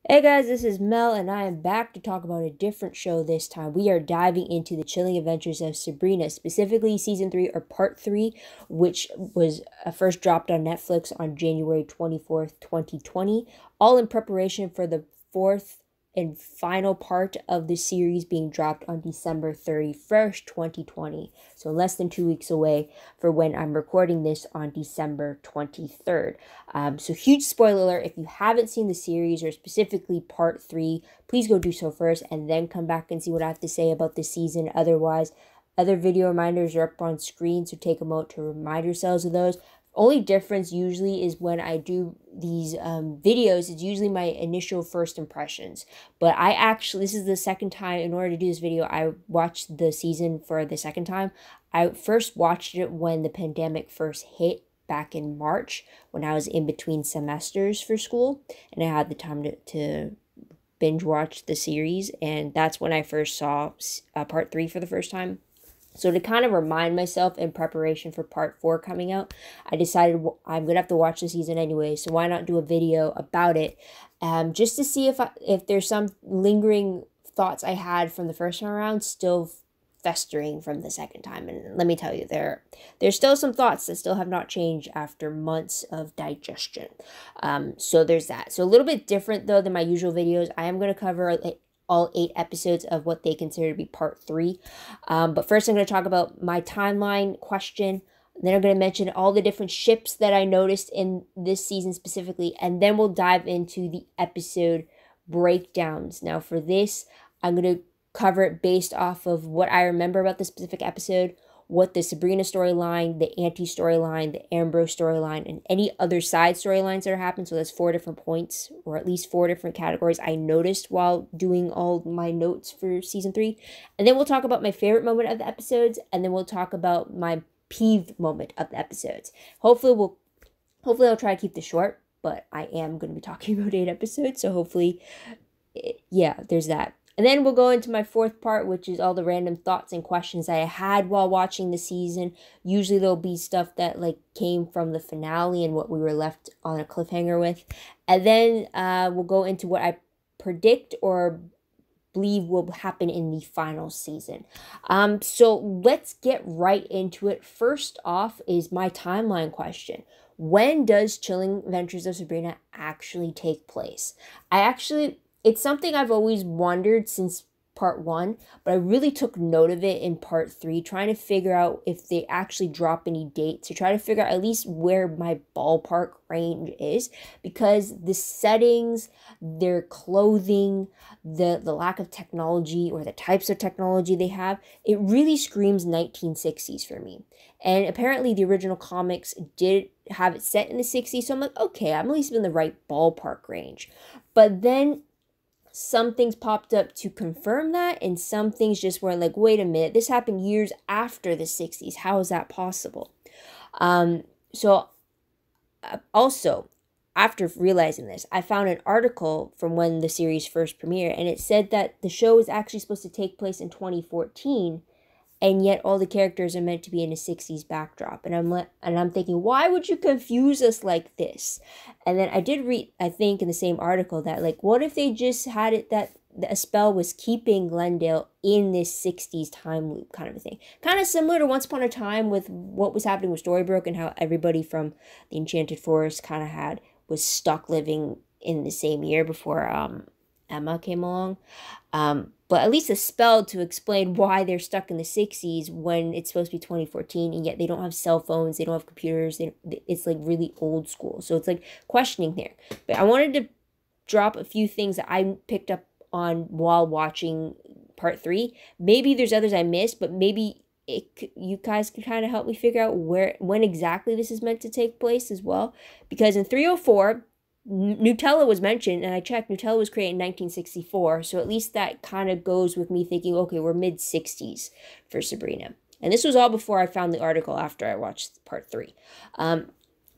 Hey guys, this is Mel, and I am back to talk about a different show this time. We are diving into the Chilling Adventures of Sabrina, specifically Season 3 or Part 3, which was first dropped on Netflix on January 24th, 2020, all in preparation for the fourth and final part of the series being dropped on December 31st, 2020. So less than 2 weeks away for when I'm recording this on December 23rd. So huge spoiler alert, if you haven't seen the series or specifically part 3, please go do so first and then come back and see what I have to say about the season. Otherwise, other video reminders are up on screen, so take a moment to remind yourselves of those. Only difference usually is when I do these videos, it's usually my initial first impressions. But this is the second time, in order to do this video, I watched the season for the second time. I first watched it when the pandemic first hit back in March, when I was in between semesters for school and I had the time to binge watch the series. And that's when I first saw part 3 for the first time. So to kind of remind myself in preparation for part 4 coming out, I decided I'm going to have to watch the season anyway, so why not do a video about it, just to see if there's some lingering thoughts I had from the first time around still festering from the second time. And let me tell you, there's still some thoughts that still have not changed after months of digestion. So there's that. So a little bit different though than my usual videos. I am going to cover all 8 episodes of what they consider to be part 3. But first I'm going to talk about my timeline question. Then I'm going to mention all the different ships that I noticed in this season specifically. And then we'll dive into the episode breakdowns. Now for this, I'm going to cover it based off of what I remember about the specific episode, what the Sabrina storyline, the Auntie storyline, the Ambrose storyline, and any other side storylines that are happening. So that's 4 different points, or at least 4 different categories I noticed while doing all my notes for season 3. And then we'll talk about my favorite moment of the episodes, and then we'll talk about my peeve moment of the episodes. Hopefully I'll try to keep this short, but I am going to be talking about 8 episodes, so hopefully, yeah, there's that. And then we'll go into my fourth part, which is all the random thoughts and questions I had while watching the season. Usually there'll be stuff that came from the finale and what we were left on a cliffhanger with. And then we'll go into what I predict or believe will happen in the final season. So let's get right into it. First off is my timeline question. When does Chilling Adventures of Sabrina actually take place? It's something I've always wondered since part 1, but I really took note of it in part 3, trying to figure out if they actually drop any dates, to try to figure out at least where my ballpark range is, because the settings, their clothing, the lack of technology or the types of technology they have, it really screams 1960s for me. And apparently the original comics did have it set in the 60s, so I'm like, okay, I'm at least in the right ballpark range. But then some things popped up to confirm that, and some things just were like, wait a minute, this happened years after the 60s. How is that possible? Also, after realizing this, I found an article from when the series first premiered, and it said that the show is actually supposed to take place in 2014, and yet all the characters are meant to be in a 60s backdrop. And I'm thinking, why would you confuse us like this? And then I did read, I think in the same article, that what if they just had it that a spell was keeping Glendale in this 60s time loop kind of a thing, kind of similar to Once Upon a Time with what was happening with Storybrooke, and how everybody from the Enchanted Forest kind of was stuck living in the same year before Emma came along. But at least a spell to explain why they're stuck in the 60s when it's supposed to be 2014, and yet they don't have cell phones, they don't have computers, it's really old school. So it's questioning there. But I wanted to drop a few things that I picked up on while watching part 3. Maybe there's others I missed, but maybe you guys can kind of help me figure out when exactly this is meant to take place as well. Because in 304, Nutella was mentioned, and I checked, Nutella was created in 1964, so at least that kind of goes with me thinking, okay, we're mid-60s for Sabrina. And this was all before I found the article after I watched part 3.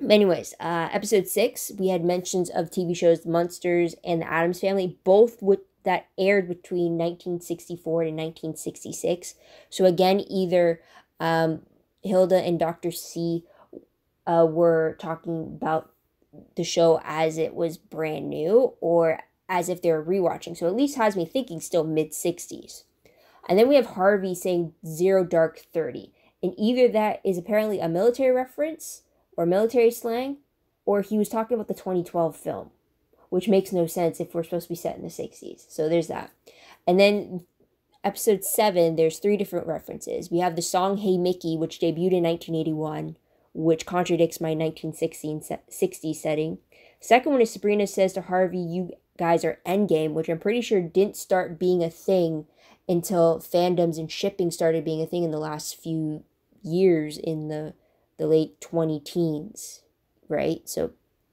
Anyways, episode 6, we had mentions of TV shows The Munsters and The Addams Family, both that aired between 1964 and 1966. So again, either Hilda and Dr. C were talking about the show as it was brand new, or as if they were rewatching. So at least has me thinking still mid-60s. And then we have Harvey saying 0 Dark 30. And either that is apparently a military reference or military slang, or he was talking about the 2012 film, which makes no sense if we're supposed to be set in the 60s. So there's that. And then episode 7, there's 3 different references. We have the song Hey Mickey, which debuted in 1981, which contradicts my 1960 setting. Second one is Sabrina says to Harvey, you guys are endgame, which I'm pretty sure didn't start being a thing until fandoms and shipping started being a thing in the last few years in the late 20-teens, right? So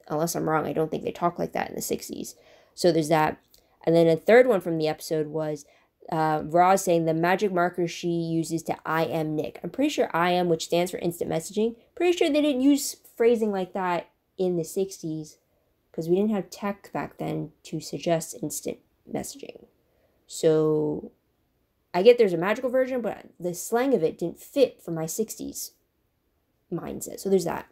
unless I'm wrong, I don't think they talk like that in the 60s. So there's that. And then a third one from the episode was Roz saying the magic marker she uses to I am Nick. I'm pretty sure I am, which stands for instant messaging. Pretty sure they didn't use phrasing like that in the 60s because we didn't have tech back then to suggest instant messaging. So I get there's a magical version, but the slang of it didn't fit for my 60s mindset. So there's that.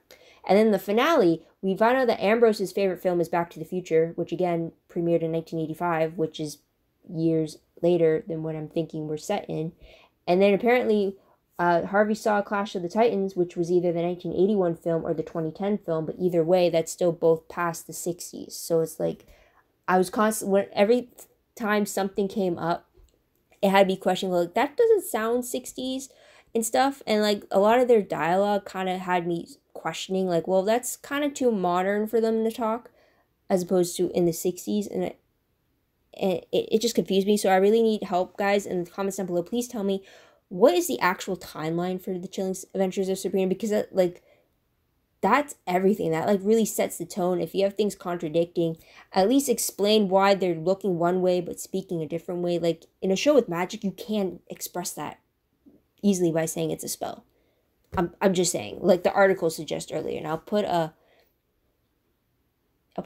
And then the finale, we find out that Ambrose's favorite film is Back to the Future, which again premiered in 1985, which is years later than what I'm thinking we're set in. And then apparently Harvey saw Clash of the Titans, which was either the 1981 film or the 2010 film, but either way, that's still both past the 60s. So it's like, I was constantly, every time something came up, it had to be questioning, like, that doesn't sound 60s and stuff. And like a lot of their dialogue kind of had me questioning, like, well, that's kind of too modern for them to talk as opposed to in the 60s. And it just confused me. So I really need help, guys, in the comments down below. Please tell me, what is the actual timeline for the Chilling Adventures of Sabrina? Because that's everything. That like really sets the tone. If you have things contradicting, at least explain why they're looking one way but speaking a different way. Like in a show with magic, you can express that easily by saying it's a spell. I'm just saying, like the article suggests earlier, and I'll put a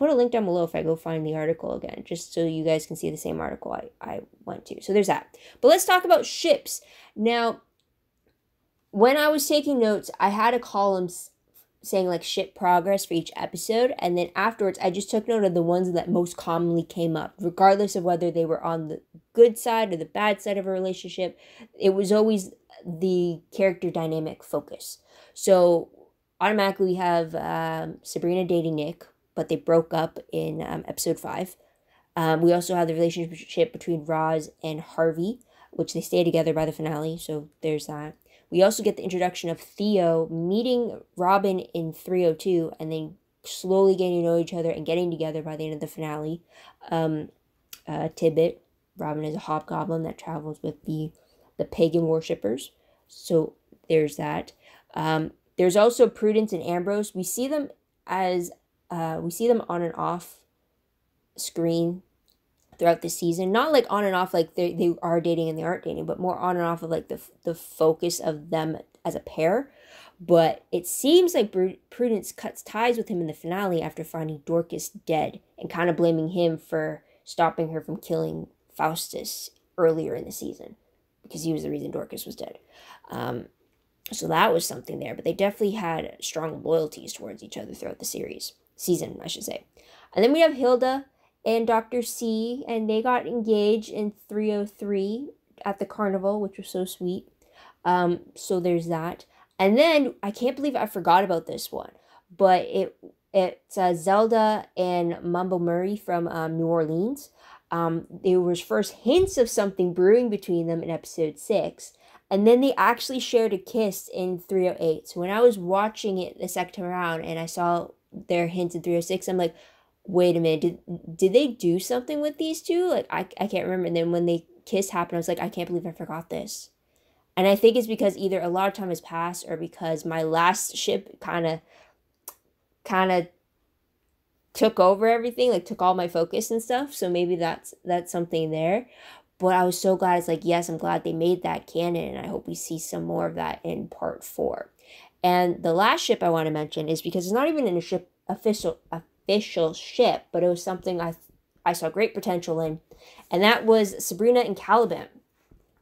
link down below if I go find the article again, just so you guys can see the same article I went to. So there's that. But let's talk about ships. Now, when I was taking notes, I had a column saying like ship progress for each episode, and then afterwards I just took note of the ones that most commonly came up, regardless of whether they were on the good side or the bad side of a relationship. It was always the character dynamic focus. So automatically we have Sabrina dating Nick, but they broke up in episode 5. We also have the relationship between Roz and Harvey, which they stay together by the finale, so there's that. We also get the introduction of Theo meeting Robin in 302 and then slowly getting to know each other and getting together by the end of the finale. Tidbit, Robin is a hobgoblin that travels with the pagan worshippers. So there's that. There's also Prudence and Ambrose. We see them on and off screen throughout the season. Not like on and off like they are dating and they aren't dating, but more on and off of like the focus of them as a pair. But it seems like Prudence cuts ties with him in the finale after finding Dorcas dead and kind of blaming him for stopping her from killing Faustus earlier in the season because he was the reason Dorcas was dead. So that was something there, but they definitely had strong loyalties towards each other throughout the season, I should say. And then we have Hilda and Dr. C, and they got engaged in 303 at the carnival, which was so sweet. So there's that. And then, I can't believe I forgot about this one, but it's Zelda and Mumble Murray from New Orleans. There was first hints of something brewing between them in episode 6, and then they actually shared a kiss in 308. So when I was watching it the second time around and I saw their hints in 306, I'm like, wait a minute, did they do something with these two? Like, I can't remember. And then when they kiss happened, I was like, I can't believe I forgot this. And I think it's because either a lot of time has passed or because my last ship kind of took over everything, like took all my focus and stuff. So maybe that's something there. But I was so glad. It's like, yes, I'm glad they made that canon, and I hope we see some more of that in part 4. And the last ship I want to mention is because it's not even in a official ship, but it was something I saw great potential in, and that was Sabrina and Caliban,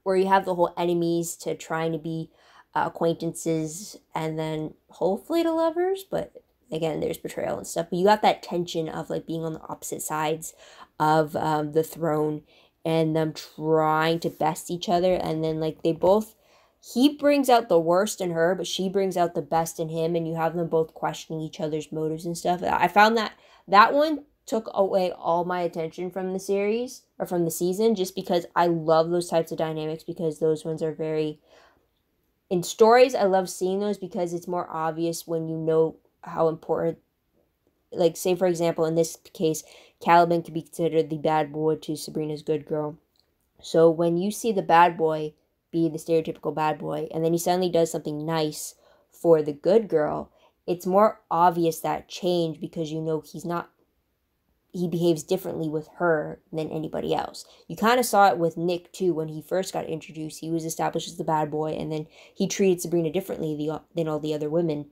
where you have the whole enemies to trying to be acquaintances and then hopefully to lovers, but again, there's betrayal and stuff. But you got that tension of like being on the opposite sides of the throne, and them trying to best each other. And then like he brings out the worst in her, but she brings out the best in him, and you have them both questioning each other's motives and stuff. I found that one took away all my attention from the series, or from the season, just because I love those types of dynamics, because those ones are very, in stories, I love seeing those because it's more obvious when you know how important, like, say for example, in this case, Caliban could be considered the bad boy to Sabrina's good girl. So when you see the bad boy be the stereotypical bad boy, and then he suddenly does something nice for the good girl, it's more obvious that change, because you know he behaves differently with her than anybody else. You kind of saw it with Nick too. When he first got introduced, he was established as the bad boy, and then he treated Sabrina differently than all the other women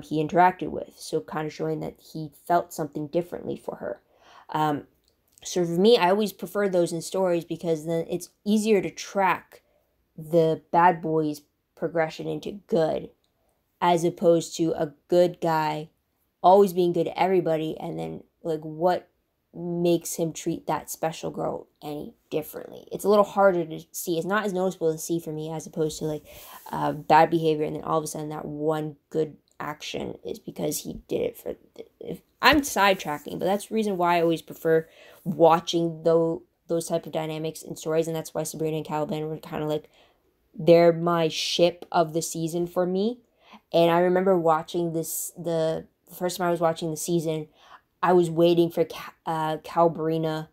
he interacted with. So kind of showing that he felt something differently for her. So for me, I always prefer those in stories, because then it's easier to track the bad boy's progression into good, as opposed to a good guy always being good to everybody, and then like what makes him treat that special girl any differently. It's a little harder to see. It's not as noticeable to see for me, as opposed to like bad behavior, and then all of a sudden that one good action is because he did it for I'm sidetracking, but that's the reason why I always prefer watching those type of dynamics in stories. And that's why Sabrina and Caliban were kind of like, they're my ship of the season for me. And I remember watching this, the first time I was watching the season, I was waiting for Calbrina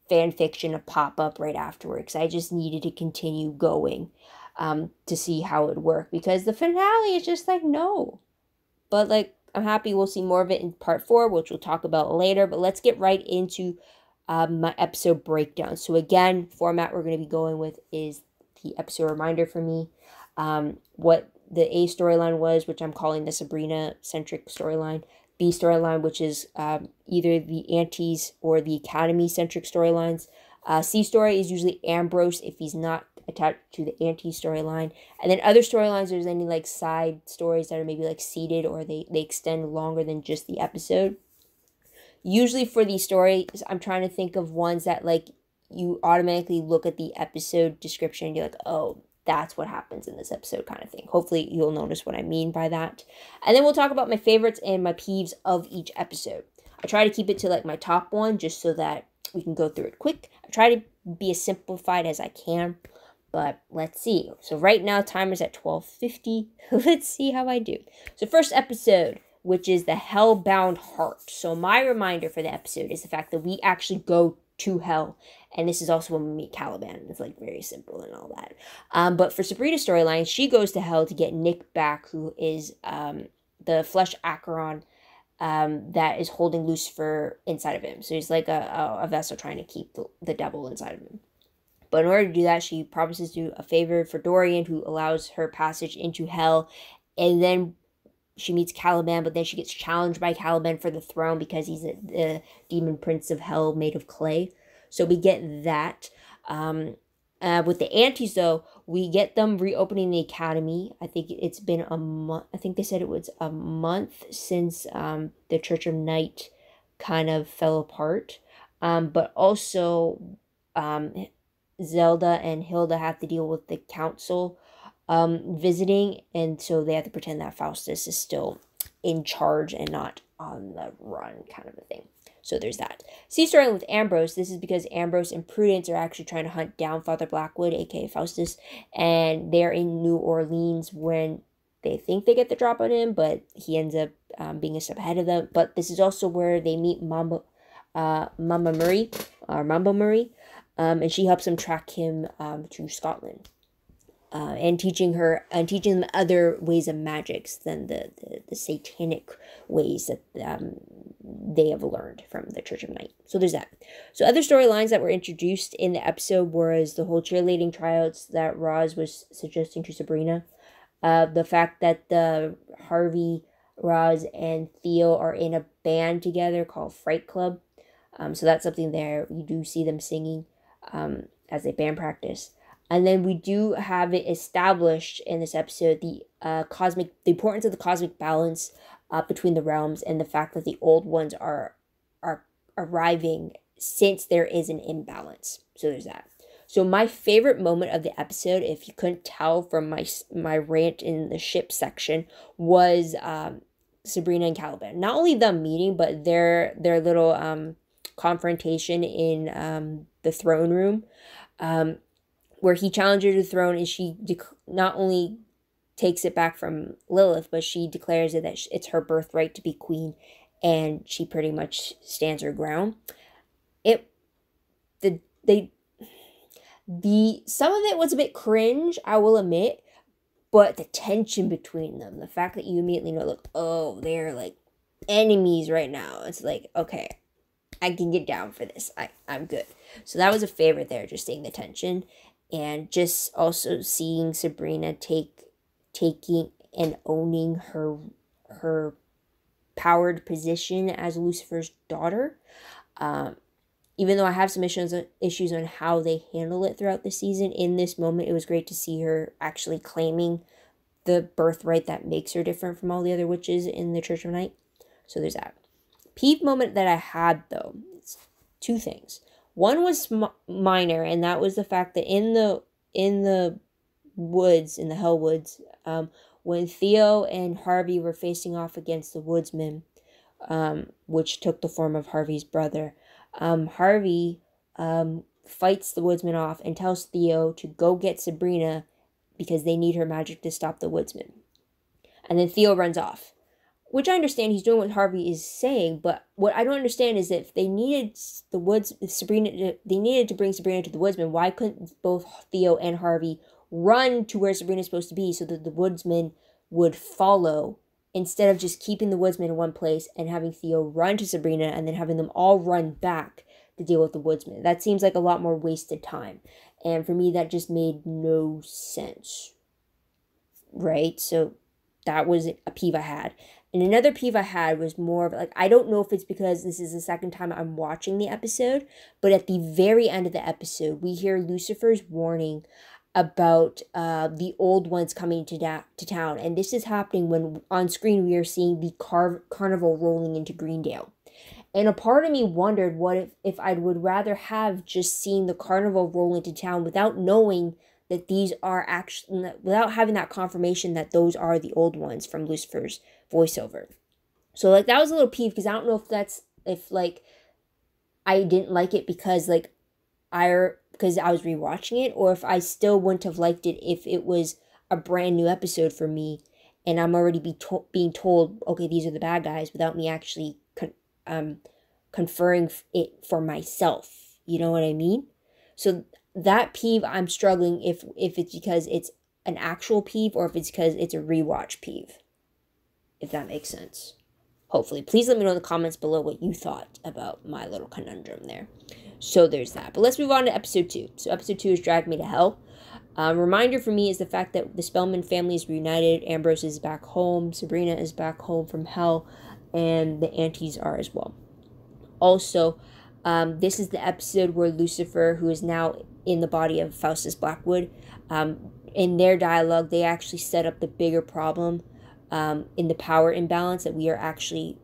fan fiction to pop up right afterwards. I just needed to continue going to see how it would work, because the finale is just like, no. But like, I'm happy we'll see more of it in part 4, which we'll talk about later. But let's get right into my episode breakdown. So again, format we're going to be going with is the episode reminder for me. What the A storyline was, which I'm calling the Sabrina-centric storyline. B storyline, which is either the Aunties or the Academy-centric storylines. C story is usually Ambrose if he's not attached to the Auntie storyline. And then other storylines, there's any like side stories that are maybe like seeded, or they extend longer than just the episode. Usually for these stories, I'm trying to think of ones that like you automatically look at the episode description and you're like, oh, that's what happens in this episode, kind of thing. Hopefully you'll notice what I mean by that. And then we'll talk about my favorites and my peeves of each episode. I try to keep it to like my top one, just so that we can go through it quick. I try to be as simplified as I can, but let's see. So right now, timer's at 12:50. Let's see how I do. So first episode, which is the Hellbound Heart. So my reminder for the episode is the fact that we actually go to hell. And this is also when we meet Caliban. It's like very simple and all that. But for Sabrina's storyline, she goes to hell to get Nick back, who is the flesh Acheron that is holding Lucifer inside of him. So he's like a vessel trying to keep the devil inside of him. But in order to do that, she promises to do a favor for Dorian, who allows her passage into hell. And then she meets Caliban, but then she gets challenged by Caliban for the throne, because he's the demon prince of hell made of clay. So we get that. With the Aunties, though, we get them reopening the academy. I think it's been a month. I think they said it was a month since the Church of Night kind of fell apart. But also, Zelda and Hilda have to deal with the council visiting, and so they have to pretend that Faustus is still in charge and not on the run, kind of a thing. So there's that. C storyline with Ambrose. This is because Ambrose and Prudence are actually trying to hunt down Father Blackwood, aka Faustus, and they're in New Orleans when they think they get the drop on him, but he ends up being a step ahead of them. But this is also where they meet Mama Murray, and she helps him track him to Scotland. And teaching them other ways of magics than the satanic ways that they have learned from the Church of Night. So there's that. So other storylines that were introduced in the episode was the whole cheerleading tryouts that Roz was suggesting to Sabrina. The fact that Harvey, Roz, and Theo are in a band together called Fright Club. So that's something there. You do see them singing as they band practice. And then we do have it established in this episode, the importance of the cosmic balance between the realms, and the fact that the old ones are arriving since there is an imbalance. So there's that. So my favorite moment of the episode, if you couldn't tell from my rant in the ship section, was Sabrina and Caliban. Not only them meeting, but their little confrontation in the throne room, where he challenged her to the throne, and she not only takes it back from Lilith, but she declares that it's her birthright to be queen, and she pretty much stands her ground. Some of it was a bit cringe, I will admit, but the tension between them, the fact that you immediately know, like, oh, they're like enemies right now. It's like, okay, I can get down for this. I'm good. So that was a favorite there, just seeing the tension, and just also seeing Sabrina taking and owning her powered position as Lucifer's daughter. Even though I have some issues on how they handle it throughout the season, in this moment, it was great to see her actually claiming the birthright that makes her different from all the other witches in the Church of Night. So there's that. Peeve moment that I had, though, it's two things. One was minor, and that was the fact that in the woods, in the Hell Woods, when Theo and Harvey were facing off against the Woodsman, which took the form of Harvey's brother, Harvey fights the Woodsman off and tells Theo to go get Sabrina because they need her magic to stop the Woodsman. And then Theo runs off, which I understand he's doing what Harvey is saying, but what I don't understand is that if they needed they needed to bring Sabrina to the Woodsman, why couldn't both Theo and Harvey run to where Sabrina's supposed to be so that the Woodsman would follow, instead of just keeping the Woodsman in one place and having Theo run to Sabrina and then having them all run back to deal with the Woodsman? That seems like a lot more wasted time. And for me, that just made no sense. Right? So that was a peeve I had. And another peeve I had was more of like, I don't know if it's because this is the second time I'm watching the episode, but at the very end of the episode, we hear Lucifer's warning about the old ones coming to town. And this is happening when on screen we are seeing the carnival rolling into Greendale. And a part of me wondered what if I would rather have just seen the carnival roll into town without knowing that these are actually, without having that confirmation that those are the old ones from Lucifer's voiceover. So like that was a little peeve, because I don't know if like I didn't like it because because I was rewatching it, or if I still wouldn't have liked it if it was a brand new episode for me and I'm already being told, okay, these are the bad guys, without me actually conferring it for myself. You know what I mean? So that peeve, I'm struggling if it's because it's an actual peeve or if it's because it's a rewatch peeve. If that makes sense. Hopefully. Please let me know in the comments below what you thought about my little conundrum there. So there's that. But let's move on to episode 2. So episode 2 is Drag Me to Hell. Reminder for me is the fact that the Spellman family is reunited. Ambrose is back home. Sabrina is back home from hell. And the aunties are as well. Also, this is the episode where Lucifer, who is now in the body of Faustus Blackwood, in their dialogue, they actually set up the bigger problem in the power imbalance that we are actually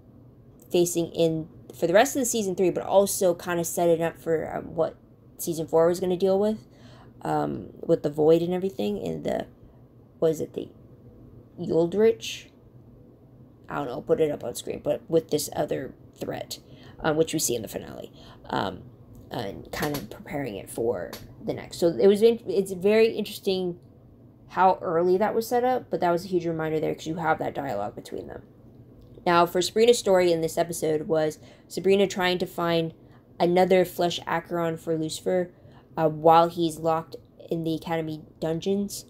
facing for the rest of the season 3, but also kind of set it up for what season 4 was going to deal with the void and everything, and the Yuldrich? I don't know, put it up on screen, but with this other threat, which we see in the finale, and kind of preparing it for the next. So it's very interesting how early that was set up, but that was a huge reminder there because you have that dialogue between them. Now, for Sabrina's story in this episode was Sabrina trying to find another flesh Acheron for Lucifer while he's locked in the Academy dungeons.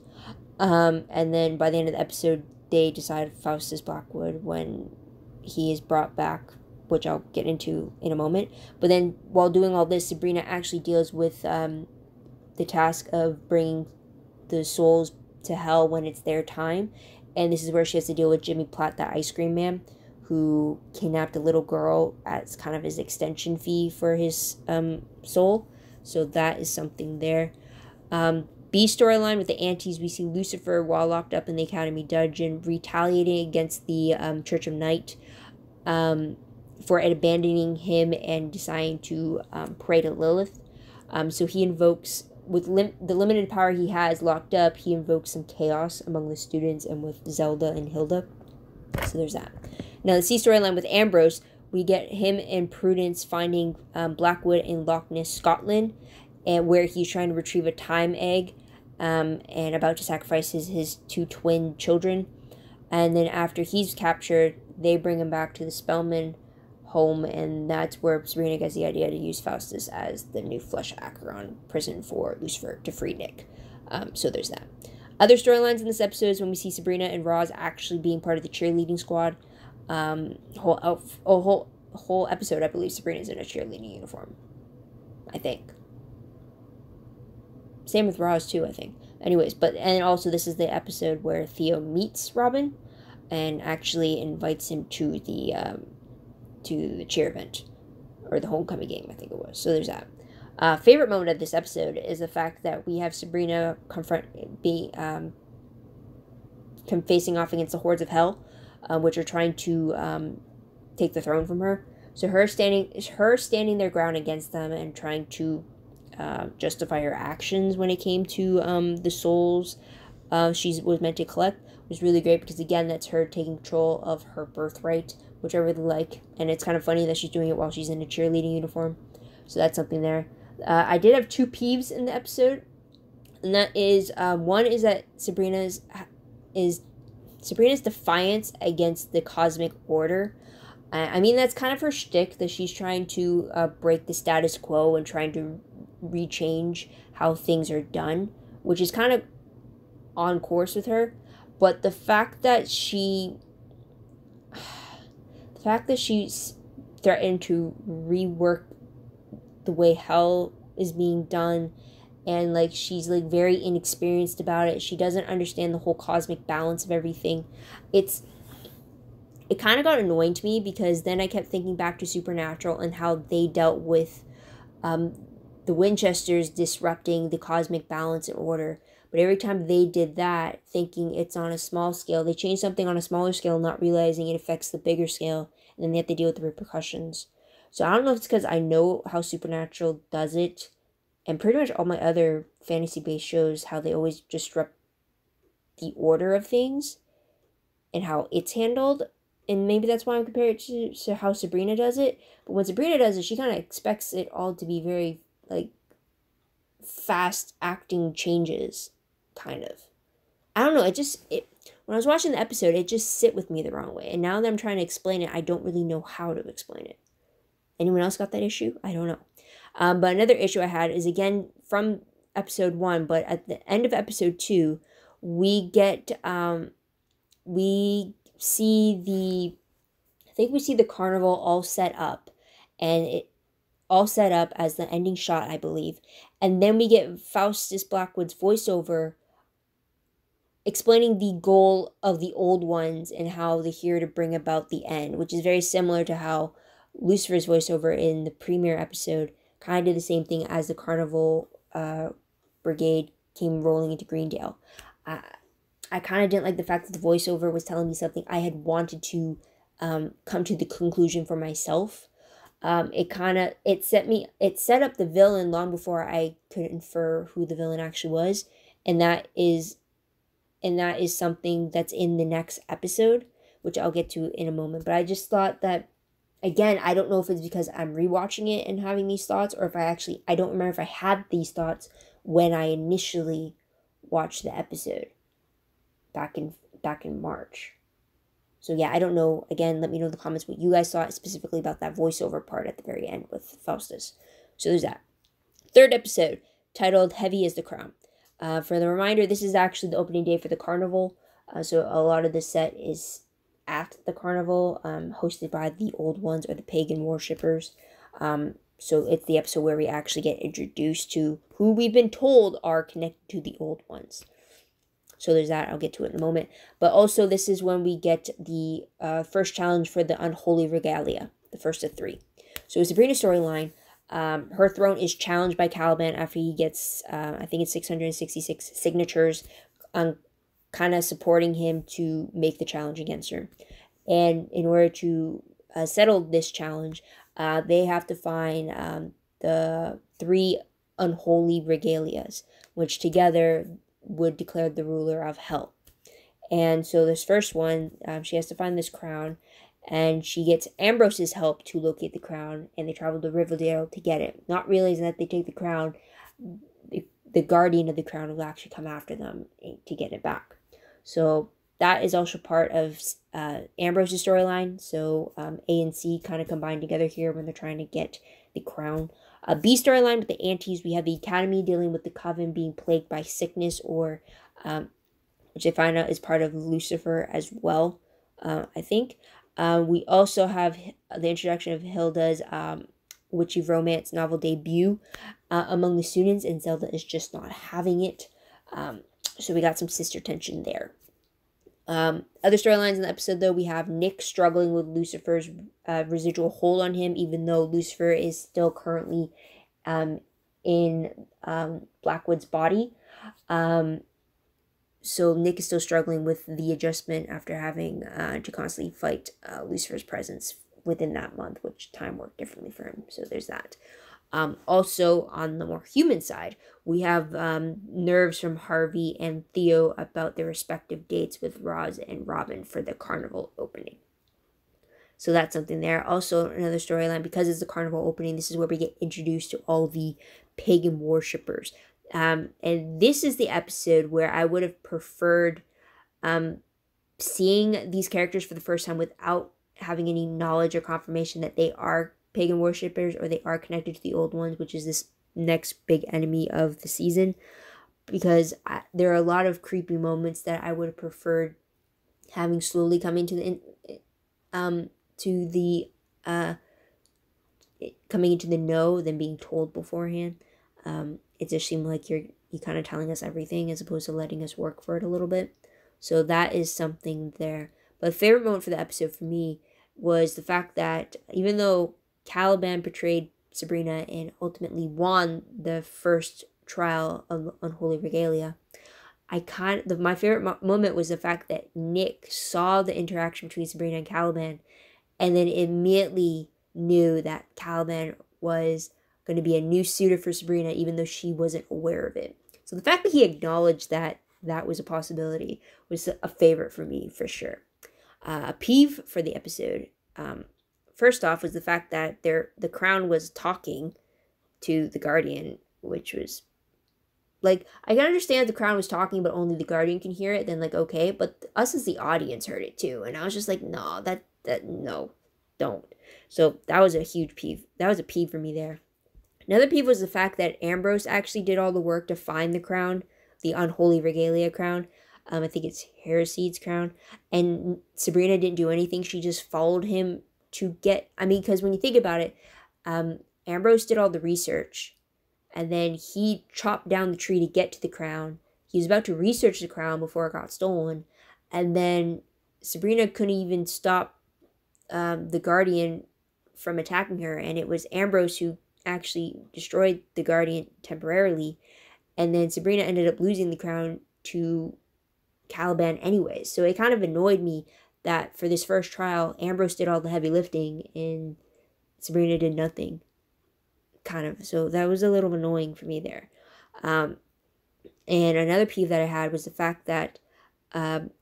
And then by the end of the episode, they decide Faustus Blackwood when he is brought back, which I'll get into in a moment. But then while doing all this, Sabrina actually deals with the task of bringing the souls to hell when it's their time. And this is where she has to deal with Jimmy Platt, the ice cream man, who kidnapped a little girl as kind of his extension fee for his soul. So that is something there. B storyline with the aunties, we see Lucifer, while locked up in the Academy dungeon, retaliating against the Church of Night for abandoning him and deciding to pray to Lilith. So he invokes, with the limited power he has locked up, he invokes some chaos among the students and with Zelda and Hilda. So there's that. Now the C storyline with Ambrose, we get him and Prudence finding Blackwood in Loch Ness, Scotland, and where he's trying to retrieve a time egg and about to sacrifice his two twin children. And then after he's captured, they bring him back to the Spellman home, and that's where Sabrina gets the idea to use Faustus as the new flesh Acheron prison for Lucifer to free Nick. So there's that. Other storylines in this episode is when we see Sabrina and Roz actually being part of the cheerleading squad. Whole episode, I believe Sabrina's in a cheerleading uniform. I think. Same with Roz too, I think. Anyways, and also this is the episode where Theo meets Robin and actually invites him to the cheer event, or the homecoming game, I think it was. So there's that. Favorite moment of this episode is the fact that we have Sabrina facing off against the hordes of hell, which are trying to take the throne from her. So her standing their ground against them and trying to justify her actions when it came to the souls she was meant to collect was really great, because again, that's her taking control of her birthright, which I really like. And it's kind of funny that she's doing it while she's in a cheerleading uniform. So that's something there. I did have two peeves in the episode, and that is one is that Sabrina's defiance against the cosmic order. I mean, that's kind of her shtick, that she's trying to break the status quo and trying to rechange how things are done, which is kind of on course with her. But the fact that she's threatened to rework the way hell is being done, and like she's like very inexperienced about it, she doesn't understand the whole cosmic balance of everything. It kind of got annoying to me, because then I kept thinking back to Supernatural and how they dealt with the Winchesters disrupting the cosmic balance and order. But every time they did that, thinking it's on a small scale, they change something on a smaller scale, not realizing it affects the bigger scale, and then they have to deal with the repercussions. So I don't know if it's because I know how Supernatural does it, and pretty much all my other fantasy-based shows, how they always disrupt the order of things and how it's handled. And maybe that's why I'm comparing it to how Sabrina does it. But when Sabrina does it, she kind of expects it all to be very, like, fast-acting changes, kind of. I don't know, when I was watching the episode, it just sit with me the wrong way. And now that I'm trying to explain it, I don't really know how to explain it. Anyone else got that issue? I don't know. But another issue I had is, again, from episode 1, but at the end of episode 2, we see the carnival all set up, and it all set up as the ending shot, I believe. And then we get Faustus Blackwood's voiceover explaining the goal of the old ones and how they're here to bring about the end, which is very similar to how Lucifer's voiceover in the premiere episode kind of did the same thing as the carnival brigade came rolling into Greendale. I kind of didn't like the fact that the voiceover was telling me something I had wanted to come to the conclusion for myself. It set up the villain long before I could infer who the villain actually was, and that is something that's in the next episode, which I'll get to in a moment. But I just thought that, again, I don't know if it's because I'm rewatching it and having these thoughts, or if I don't remember if I had these thoughts when I initially watched the episode back in March. So yeah, I don't know. Again, let me know in the comments what you guys thought specifically about that voiceover part at the very end with Faustus. So there's that. Third episode, titled Heavy as the Crown. For the reminder, this is actually the opening day for the carnival. So a lot of the set is at the carnival, hosted by the old ones, or the pagan worshippers. So it's the episode where we actually get introduced to who we've been told are connected to the old ones. So there's that. I'll get to it in a moment. But also, this is when we get the first challenge for the Unholy Regalia, the first of 3. So Sabrina's storyline, her throne is challenged by Caliban after he gets, I think it's 666 signatures, kind of supporting him to make the challenge against her. And in order to settled this challenge, they have to find the 3 unholy regalias, which together would declare the ruler of hell. And so this first one, she has to find this crown, and she gets Ambrose's help to locate the crown, and they travel to Riverdale to get it. Not realizing that they take the crown, the guardian of the crown will actually come after them to get it back. So that is also part of Ambrose's storyline. So A and C kind of combine together here when they're trying to get the crown. B storyline with the Antis, we have the Academy dealing with the Coven being plagued by sickness, or which I find out is part of Lucifer as well, I think. We also have the introduction of Hilda's witchy romance novel debut among the students, and Zelda is just not having it. So we got some sister tension there. Other storylines in the episode, though, we have Nick struggling with Lucifer's residual hold on him, even though Lucifer is still currently in Blackwood's body. So Nick is still struggling with the adjustment after having to constantly fight Lucifer's presence within that month, which time worked differently for him. So there's that. Also, on the more human side, we have nerves from Harvey and Theo about their respective dates with Roz and Robin for the carnival opening. So that's something there. Also, another storyline, because it's the carnival opening, this is where we get introduced to all the pagan worshippers. And this is the episode where I would have preferred seeing these characters for the first time without having any knowledge or confirmation that they are pagan worshippers or they are connected to the old ones, which is this next big enemy of the season. Because there are a lot of creepy moments that I would have preferred having slowly come into coming into the know than being told beforehand. It just seemed like you're kind of telling us everything as opposed to letting us work for it a little bit. So that is something there. But the favorite moment for the episode for me was the fact that even though Caliban betrayed Sabrina and ultimately won the first trial of Unholy Regalia, my favorite moment was the fact that Nick saw the interaction between Sabrina and Caliban and then immediately knew that Caliban was going to be a new suitor for Sabrina, even though she wasn't aware of it. So the fact that he acknowledged that that was a possibility was a favorite for me, for sure. A peeve for the episode, first off, was the fact that the crown was talking to the Guardian, which was, like, I can understand the crown was talking, but only the Guardian can hear it, then, like, okay, but us as the audience heard it too, and I was just like, no, no, don't. So that was a huge peeve. That was a peeve for me there. Another peeve was the fact that Ambrose actually did all the work to find the crown, the Unholy Regalia crown. I think it's Hereseed's crown. And Sabrina didn't do anything. She just followed him to get... because when you think about it, Ambrose did all the research. And then he chopped down the tree to get to the crown. He was about to research the crown before it got stolen. And then Sabrina couldn't even stop the Guardian from attacking her. And it was Ambrose who actually destroyed the Guardian temporarily, and then Sabrina ended up losing the crown to Caliban anyways. So it kind of annoyed me that for this first trial, Ambrose did all the heavy lifting and Sabrina did nothing, kind of. So that was a little annoying for me there. And another peeve that I had was the fact that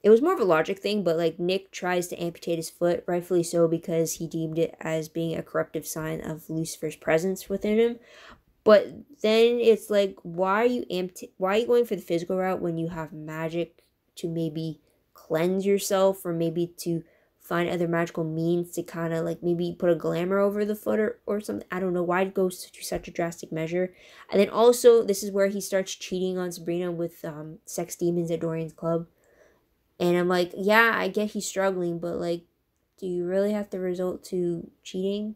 it was more of a logic thing, but like Nick tries to amputate his foot, rightfully so, because he deemed it as being a corruptive sign of Lucifer's presence within him. But then it's like, why are you going for the physical route when you have magic to maybe cleanse yourself, or maybe to find other magical means to kind of like maybe put a glamour over the foot or something? I don't know why it goes to such a drastic measure. And then also, this is where he starts cheating on Sabrina with sex demons at Dorian's club. And I'm like, yeah, I get he's struggling, but like, do you really have to resort to cheating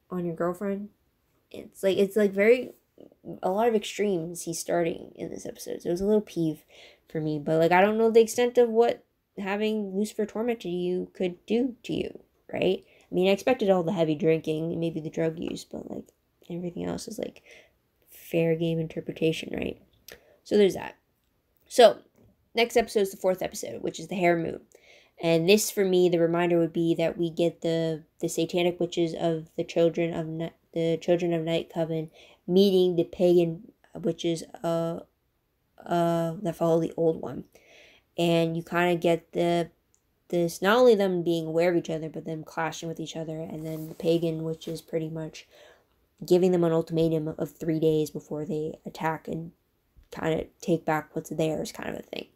on your girlfriend? It's like a lot of extremes he's starting in this episode. So it was a little peeve for me. But like, I don't know the extent of what having Lucifer tormented you could do to you, right? I expected all the heavy drinking and maybe the drug use, but like everything else is like fair game interpretation, right? So there's that. So next episode is the 4th episode, which is the Hare Moon. And this, for me, the reminder would be that we get the satanic witches of the children of Night Coven meeting the pagan witches that follow the old one. And you kind of get this, not only them being aware of each other, but them clashing with each other, and then the pagan witches pretty much giving them an ultimatum of 3 days before they attack and kind of take back what's theirs, kind of a thing.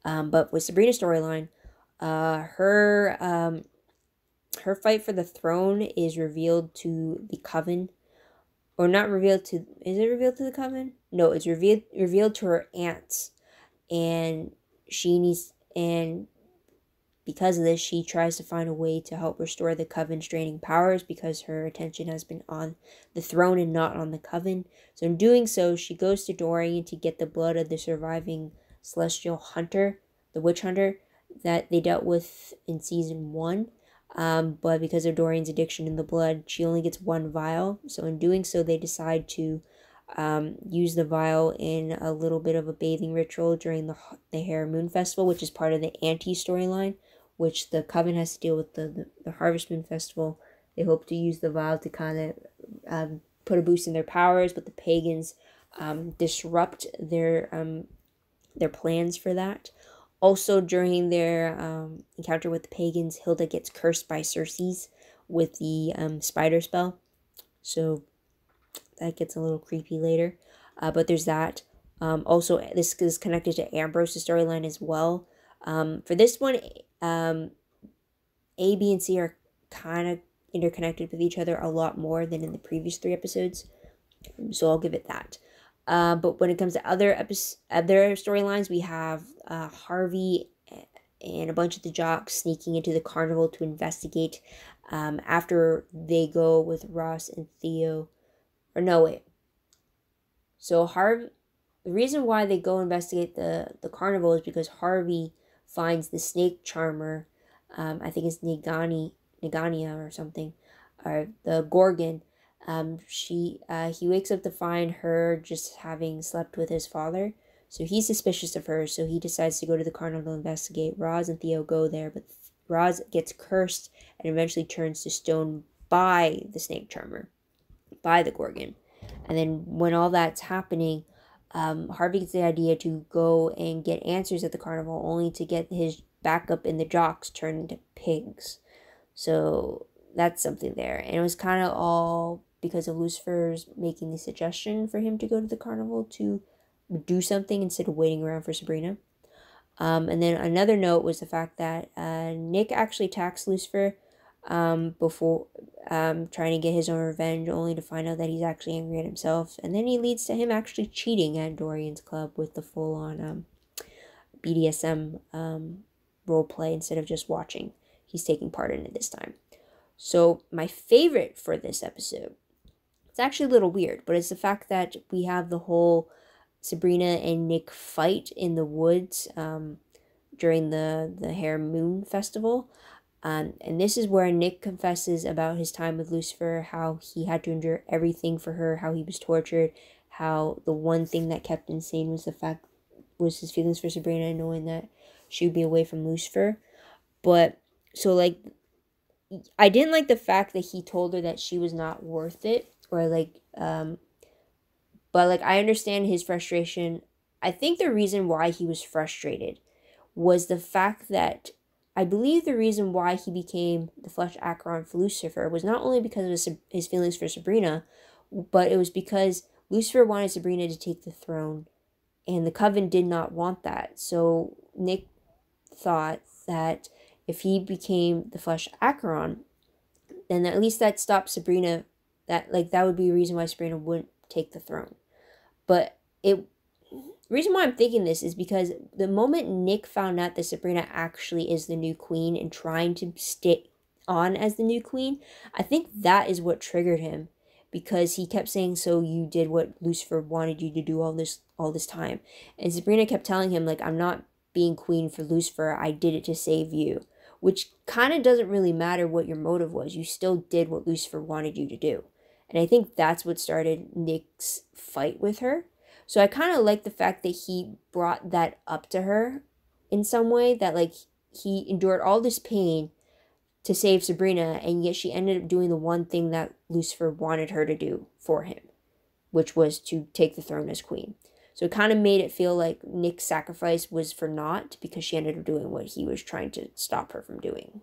But with Sabrina's storyline, her fight for the throne is revealed to the coven, or not revealed to. Is it revealed to the coven? No, it's revealed to her aunts, and because of this, she tries to find a way to help restore the coven's draining powers, because her attention has been on the throne and not on the coven. So in doing so, she goes to Dorian to get the blood of the surviving celestial hunter, the witch hunter, that they dealt with in season 1. But because of Dorian's addiction in the blood, she only gets 1 vial. So in doing so, they decide to use the vial in a little bit of a bathing ritual during the Hare Moon Festival, which is part of the anti-storyline, which the coven has to deal with the Harvest Moon Festival. They hope to use the vial to kind of put a boost in their powers, but the pagans disrupt their plans for that. Also, during their encounter with the pagans, Hilda gets cursed by Circe with the spider spell. So that gets a little creepy later. But there's that. Also, this is connected to Ambrose's storyline as well. For this one, A, B, and C are kind of interconnected with each other a lot more than in the previous 3 episodes. So I'll give it that. But when it comes to other storylines, we have Harvey and a bunch of the jocks sneaking into the carnival to investigate after they go with Ross and Theo. Or no, wait. So the reason why they go investigate the carnival is because Harvey finds the snake charmer, I think it's Nagania or something, or the Gorgon. He wakes up to find her just having slept with his father. So he's suspicious of her, so he decides to go to the carnival to investigate. Roz and Theo go there, but Roz gets cursed and eventually turns to stone by the snake charmer, by the Gorgon. And then when all that's happening, Harvey gets the idea to go and get answers at the carnival, only to get his backup in the jocks turned into pigs. So that's something there. And it was kind of all because of Lucifer's making the suggestion for him to go to the carnival to do something instead of waiting around for Sabrina. And then another note was the fact that Nick actually attacks Lucifer before trying to get his own revenge, only to find out that he's actually angry at himself. And then he leads to him actually cheating at Dorian's club with the full-on BDSM role play instead of just watching. He's taking part in it this time. So my favorite for this episode, it's actually a little weird, but it's the fact that we have the whole Sabrina and Nick fight in the woods during the Hare Moon Festival. And this is where Nick confesses about his time with Lucifer, how he had to endure everything for her, how he was tortured, how the one thing that kept him sane was his feelings for Sabrina and knowing that she would be away from Lucifer. But so like, I didn't like the fact that he told her that she was not worth it, or like but like I understand his frustration. I think the reason why he was frustrated was the fact that I believe the reason why he became the flesh Acheron for Lucifer was not only because of his feelings for Sabrina, but it was because Lucifer wanted Sabrina to take the throne, and the Coven did not want that. So Nick thought that if he became the flesh Acheron, then at least that stopped Sabrina. That would be a reason why Sabrina wouldn't take the throne. But the reason why I'm thinking this is because the moment Nick found out that Sabrina actually is the new queen and trying to stay on as the new queen, I think that is what triggered him, because he kept saying, so you did what Lucifer wanted you to do all this time. And Sabrina kept telling him, like, I'm not being queen for Lucifer, I did it to save you. Which kind of doesn't really matter what your motive was. You still did what Lucifer wanted you to do. And I think that's what started Nick's fight with her. So I kind of like the fact that he brought that up to her in some way, that like he endured all this pain to save Sabrina, and yet she ended up doing the one thing that Lucifer wanted her to do for him, which was to take the throne as queen. So it kind of made it feel like Nick's sacrifice was for naught, because she ended up doing what he was trying to stop her from doing,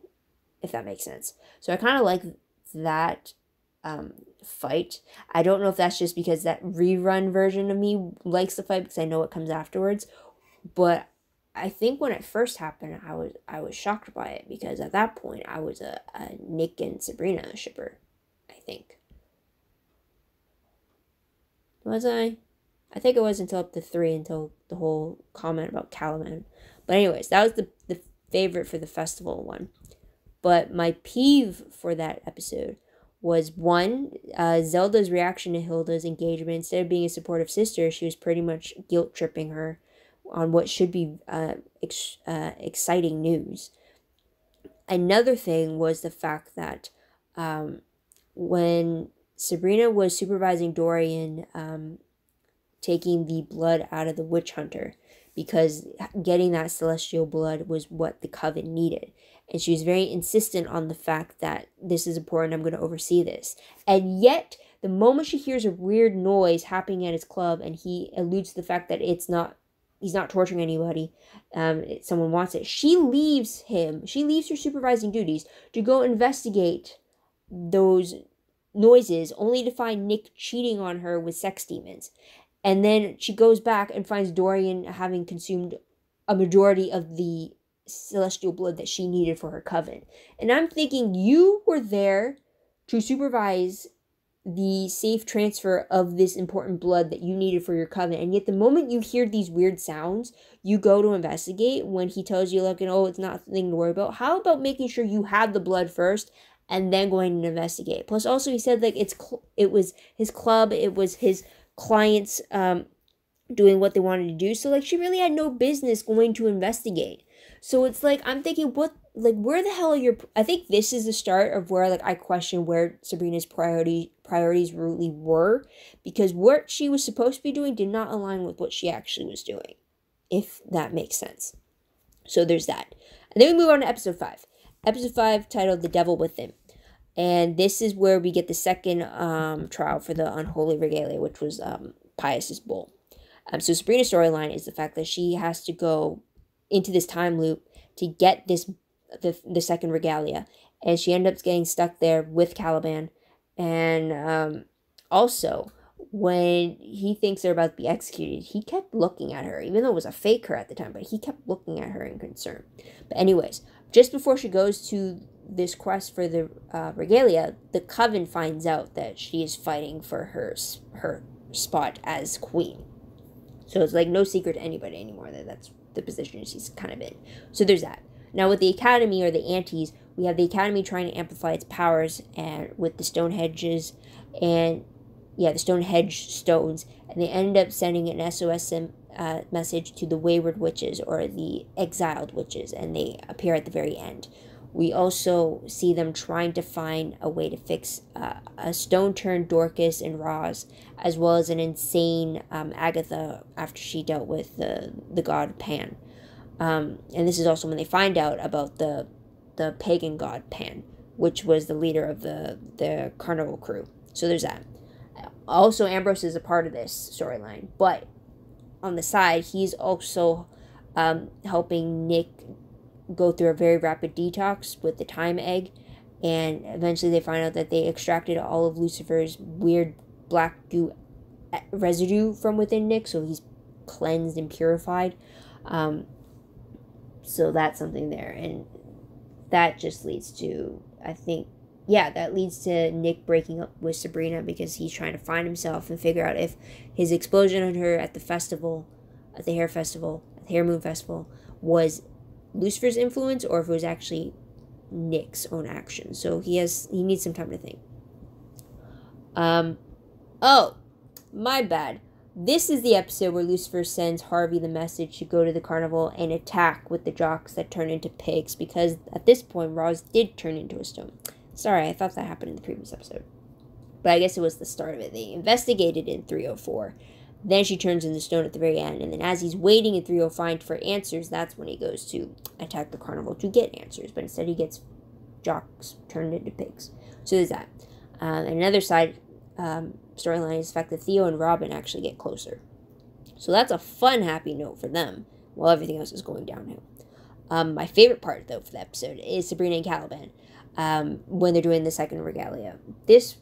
if that makes sense. So I kind of like that fight. I don't know if that's just because that rerun version of me likes the fight because I know what comes afterwards, but I think when it first happened, I was shocked by it, because at that point I was a Nick and Sabrina shipper, I think. Was I? I think it was until up to 3, until the whole comment about Caliban. But anyways, that was the favorite for the festival one. But my peeve for that episode was, one, Zelda's reaction to Hilda's engagement. Instead of being a supportive sister, she was pretty much guilt-tripping her on what should be exciting news. Another thing was the fact that when Sabrina was supervising Dorian taking the blood out of the witch hunter, because getting that celestial blood was what the coven needed. And she was very insistent on the fact that this is important, I'm going to oversee this. And yet, the moment she hears a weird noise happening at his club, and he alludes to the fact that he's not torturing anybody, someone wants it, she leaves her supervising duties to go investigate those noises, only to find Nick cheating on her with sex demons. And then she goes back and finds Dorian having consumed a majority of the celestial blood that she needed for her coven. And I'm thinking, you were there to supervise the safe transfer of this important blood that you needed for your coven, and yet the moment you hear these weird sounds, you go to investigate when he tells you, like, oh, it's nothing to worry about. How about making sure you had the blood first and then going and investigate? Plus, also, he said, like, it was his club, it was his clients doing what they wanted to do, so, like, she really had no business going to investigate. So it's like, I'm thinking, where the hell are your... I think this is the start of where, like, I question where Sabrina's priorities really were, because what she was supposed to be doing did not align with what she actually was doing, if that makes sense. So there's that. And then we move on to episode 5. Episode 5, titled The Devil Within. And this is where we get the second trial for the unholy regalia, which was Pius's bull. So Sabrina's storyline is the fact that she has to go into this time loop to get the second regalia, and she ended up getting stuck there with Caliban. And also, when he thinks they're about to be executed, he kept looking at her, even though it was a fake her at the time, but he kept looking at her in concern. But anyways, just before she goes to this quest for the regalia, the coven finds out that she is fighting for her spot as queen. So it's like no secret to anybody anymore that that's the position she's kind of in. So there's that. Now with the Academy, or the Antes, we have the Academy trying to amplify its powers, and with the Stonehenges, and the Stonehenge stones, and they end up sending an SOS message to the wayward witches, or the exiled witches, and they appear at the very end. We also see them trying to find a way to fix a stone-turned Dorcas and Roz, as well as an insane Agatha after she dealt with the god Pan. And this is also when they find out about the pagan god Pan, which was the leader of the carnival crew. So there's that. Also, Ambrose is a part of this storyline, but on the side, he's also helping Nick go through a very rapid detox with the time egg, and eventually they find out that they extracted all of Lucifer's weird black goo residue from within Nick, so he's cleansed and purified. So that's something there, and that just leads to, I think, that leads to Nick breaking up with Sabrina, because he's trying to find himself and figure out if his explosion on her at the festival, at the Hair Moon Festival, was Lucifer's influence, or if it was actually Nick's own action. So he needs some time to think. Oh, my bad. This is the episode where Lucifer sends Harvey the message to go to the carnival and attack with the jocks that turn into pigs, because at this point, Roz did turn into a stone. Sorry, I thought that happened in the previous episode. But I guess it was the start of it. They investigated in 304 Then she turns into stone at the very end. And then as he's waiting in 305 for answers, that's when he goes to attack the carnival to get answers. But instead he gets jocks turned into pigs. So there's that. Another side storyline is the fact that Theo and Robin actually get closer. So that's a fun, happy note for them, while everything else is going downhill. My favorite part, though, for the episode is Sabrina and Caliban when they're doing the second regalia. This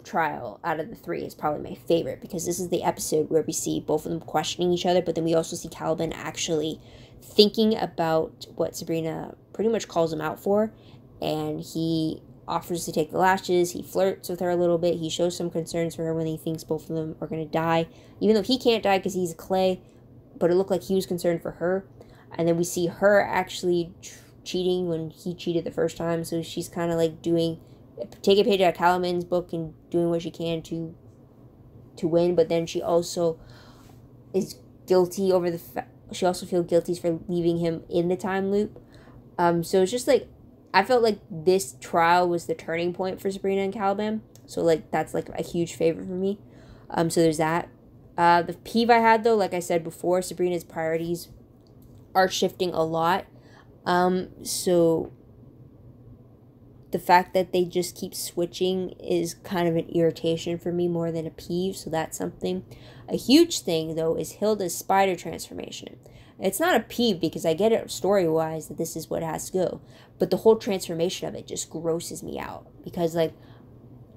trial out of the three is probably my favorite because this is the episode where we see both of them questioning each other, but then we also see Caliban actually thinking about what Sabrina pretty much calls him out for, and he offers to take the lashes. He flirts with her a little bit. He shows some concerns for her when he thinks both of them are going to die, even though he can't die because he's clay, but it looked like he was concerned for her. And then we see her actually cheating when he cheated the first time, so she's kind of like take a page out of Caliban's book and doing what she can to win, but then she also is guilty over she also feels guilty for leaving him in the time loop. So it's just like, I felt like this trial was the turning point for Sabrina and Caliban. So like that's like a huge favorite for me. So there's that. The peeve I had, though, like I said before, Sabrina's priorities are shifting a lot. So the fact that they just keep switching is kind of an irritation for me more than a peeve, so that's something. A huge thing, though, is Hilda's spider transformation. It's not a peeve because I get it story-wise that this is what has to go, but the whole transformation of it just grosses me out because, like,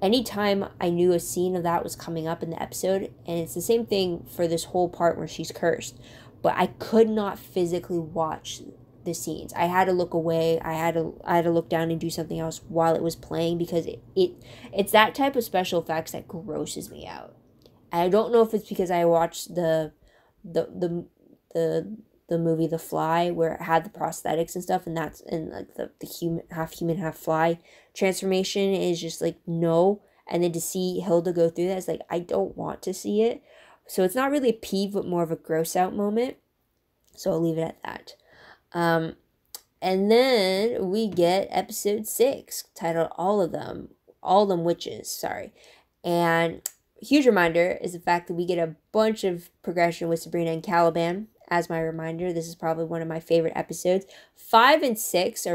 anytime I knew a scene of that was coming up in the episode, and it's the same thing for this whole part where she's cursed, but I could not physically watch the scenes. I had to look away. I had to look down and do something else while it was playing because it's that type of special effects that grosses me out. I don't know if it's because I watched the movie The Fly, where it had the prosthetics and stuff, and that's like the human half fly transformation is just like no, and then to see Hilda go through that, it's like I don't want to see it. So it's not really a peeve, but more of a gross out moment. So I'll leave it at that. And then we get episode 6, titled All of Them Witches, sorry. And huge reminder is the fact that we get a bunch of progression with Sabrina and Caliban. As my reminder, this is probably one of my favorite episodes. 5 and 6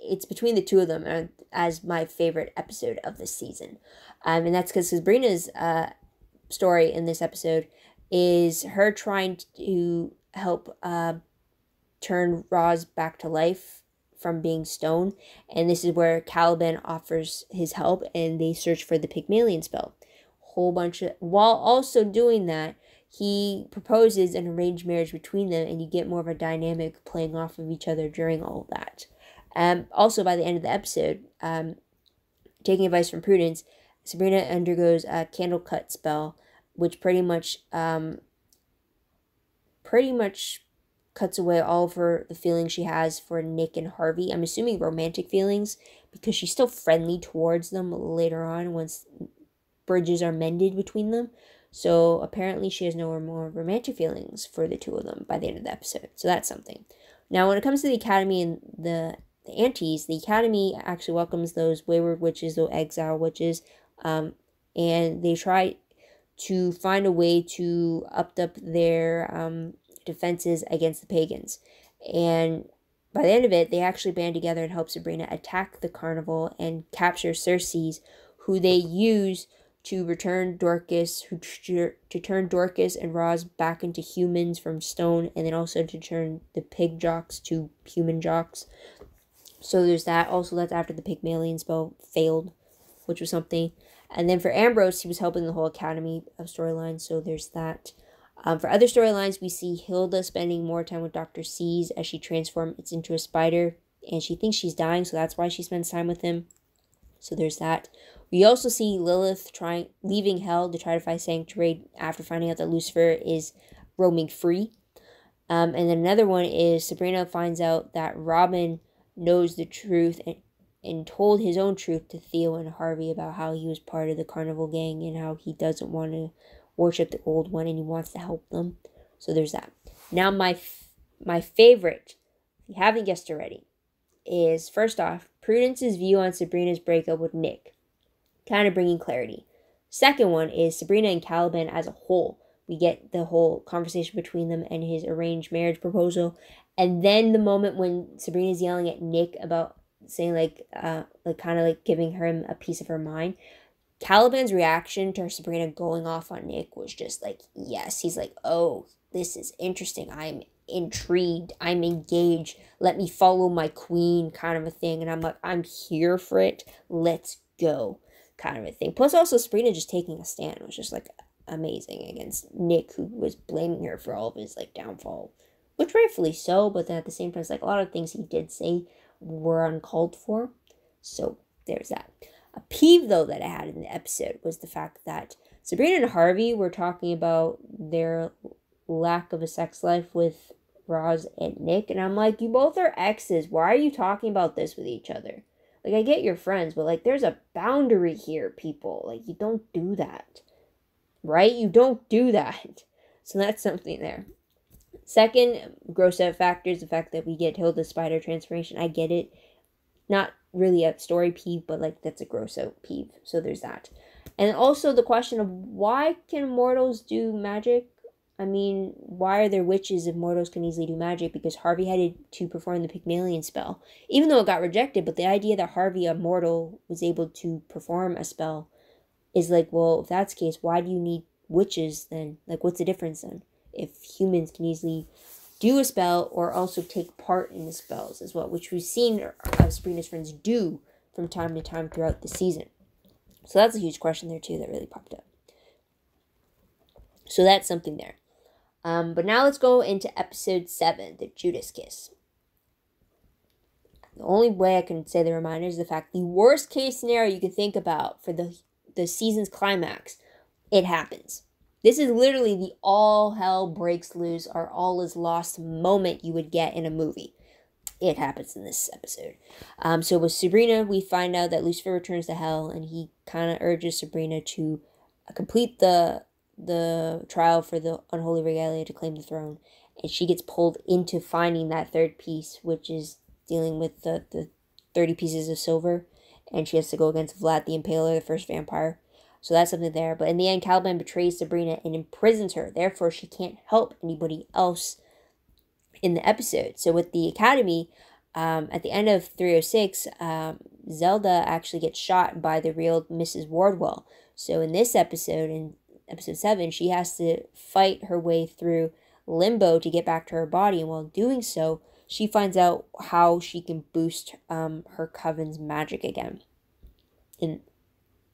it's between the two of them as my favorite episode of this season. And that's because Sabrina's story in this episode is her trying to help turn Roz back to life from being stone, and this is where Caliban offers his help, and they search for the Pygmalion spell. While also doing that, he proposes an arranged marriage between them, and you get more of a dynamic playing off of each other during all of that. Also, by the end of the episode, taking advice from Prudence, Sabrina undergoes a candle cut spell, which pretty much cuts away all of the feelings she has for Nick and Harvey. I'm assuming romantic feelings, because she's still friendly towards them later on once bridges are mended between them. So apparently she has no more romantic feelings for the two of them by the end of the episode. So that's something. Now when it comes to the Academy and the Aunties, the Academy actually welcomes those wayward witches, those exile witches, and they try to find a way to up their defenses against the pagans. And by the end of it, they actually band together and help Sabrina attack the carnival and capture Circes, who they use to turn Dorcas and Roz back into humans from stone, and then also to turn the pig jocks to human jocks. So there's that. Also, that's after the Pygmalion spell failed, which was something. And then for Ambrose, he was helping the whole Academy of storylines, so there's that. For other storylines, we see Hilda spending more time with Dr. Seuss as she transforms into a spider, and she thinks she's dying, so that's why she spends time with him. So there's that. We also see Lilith leaving Hell to try to find sanctuary after finding out that Lucifer is roaming free. And then another one is Sabrina finds out that Robin knows the truth and told his own truth to Theo and Harvey about how he was part of the carnival gang and how he doesn't want to worship the old one and he wants to help them. So there's that. Now my favorite, if you haven't guessed already, is first off, Prudence's view on Sabrina's breakup with Nick, kind of bringing clarity. Second one is Sabrina and Caliban as a whole, We get the whole conversation between them and his arranged marriage proposal. And then the moment when Sabrina's yelling at Nick about saying like kind of like giving him a piece of her mind. Caliban's reaction to Sabrina going off on Nick was just like, yes. He's like, oh, this is interesting. I'm intrigued. I'm engaged. Let me follow my queen, kind of a thing. And I'm like, I'm here for it. Let's go, kind of a thing. Plus, also, Sabrina just taking a stand was just like amazing against Nick, who was blaming her for all of his like downfall, which rightfully so. But then at the same time, it's like a lot of things he did say were uncalled for. So there's that. A peeve, though, that I had in the episode was the fact that Sabrina and Harvey were talking about their lack of a sex life with Roz and Nick. And I'm like, you both are exes. Why are you talking about this with each other? Like, I get you're friends, but, like, there's a boundary here, people. Like, you don't do that. Right? You don't do that. So that's something there. Second, gross out factors, the fact that we get Hilda's spider transformation. I get it. Not really a story peeve, but like that's a gross out peeve. So there's that. And also the question of why can mortals do magic? I mean, why are there witches if mortals can easily do magic? Because Harvey had to perform the Pygmalion spell. Even though it got rejected, but the idea that Harvey, a mortal, was able to perform a spell is like, well, if that's the case, why do you need witches then? Like, what's the difference then? If humans can easily do a spell or also take part in the spells as well, which we've seen Sabrina's friends do from time to time throughout the season. So that's a huge question there too that really popped up. So that's something there. But now let's go into episode 7, the Judas Kiss. The only way I can say the reminder is the fact the worst case scenario you can think about for the season's climax, it happens. This is literally the all hell breaks loose or all is lost moment you would get in a movie. It happens in this episode. So with Sabrina, we find out that Lucifer returns to hell, and he kind of urges Sabrina to complete the trial for the unholy regalia to claim the throne. And she gets pulled into finding that third piece, which is dealing with the 30 pieces of silver. And she has to go against Vlad the Impaler, the first vampire. So that's something there. But in the end, Caliban betrays Sabrina and imprisons her. Therefore, she can't help anybody else in the episode. So with the Academy, at the end of 306, Zelda actually gets shot by the real Mrs. Wardwell. So in this episode, in episode 7, she has to fight her way through limbo to get back to her body. And while doing so, she finds out how she can boost her coven's magic again. And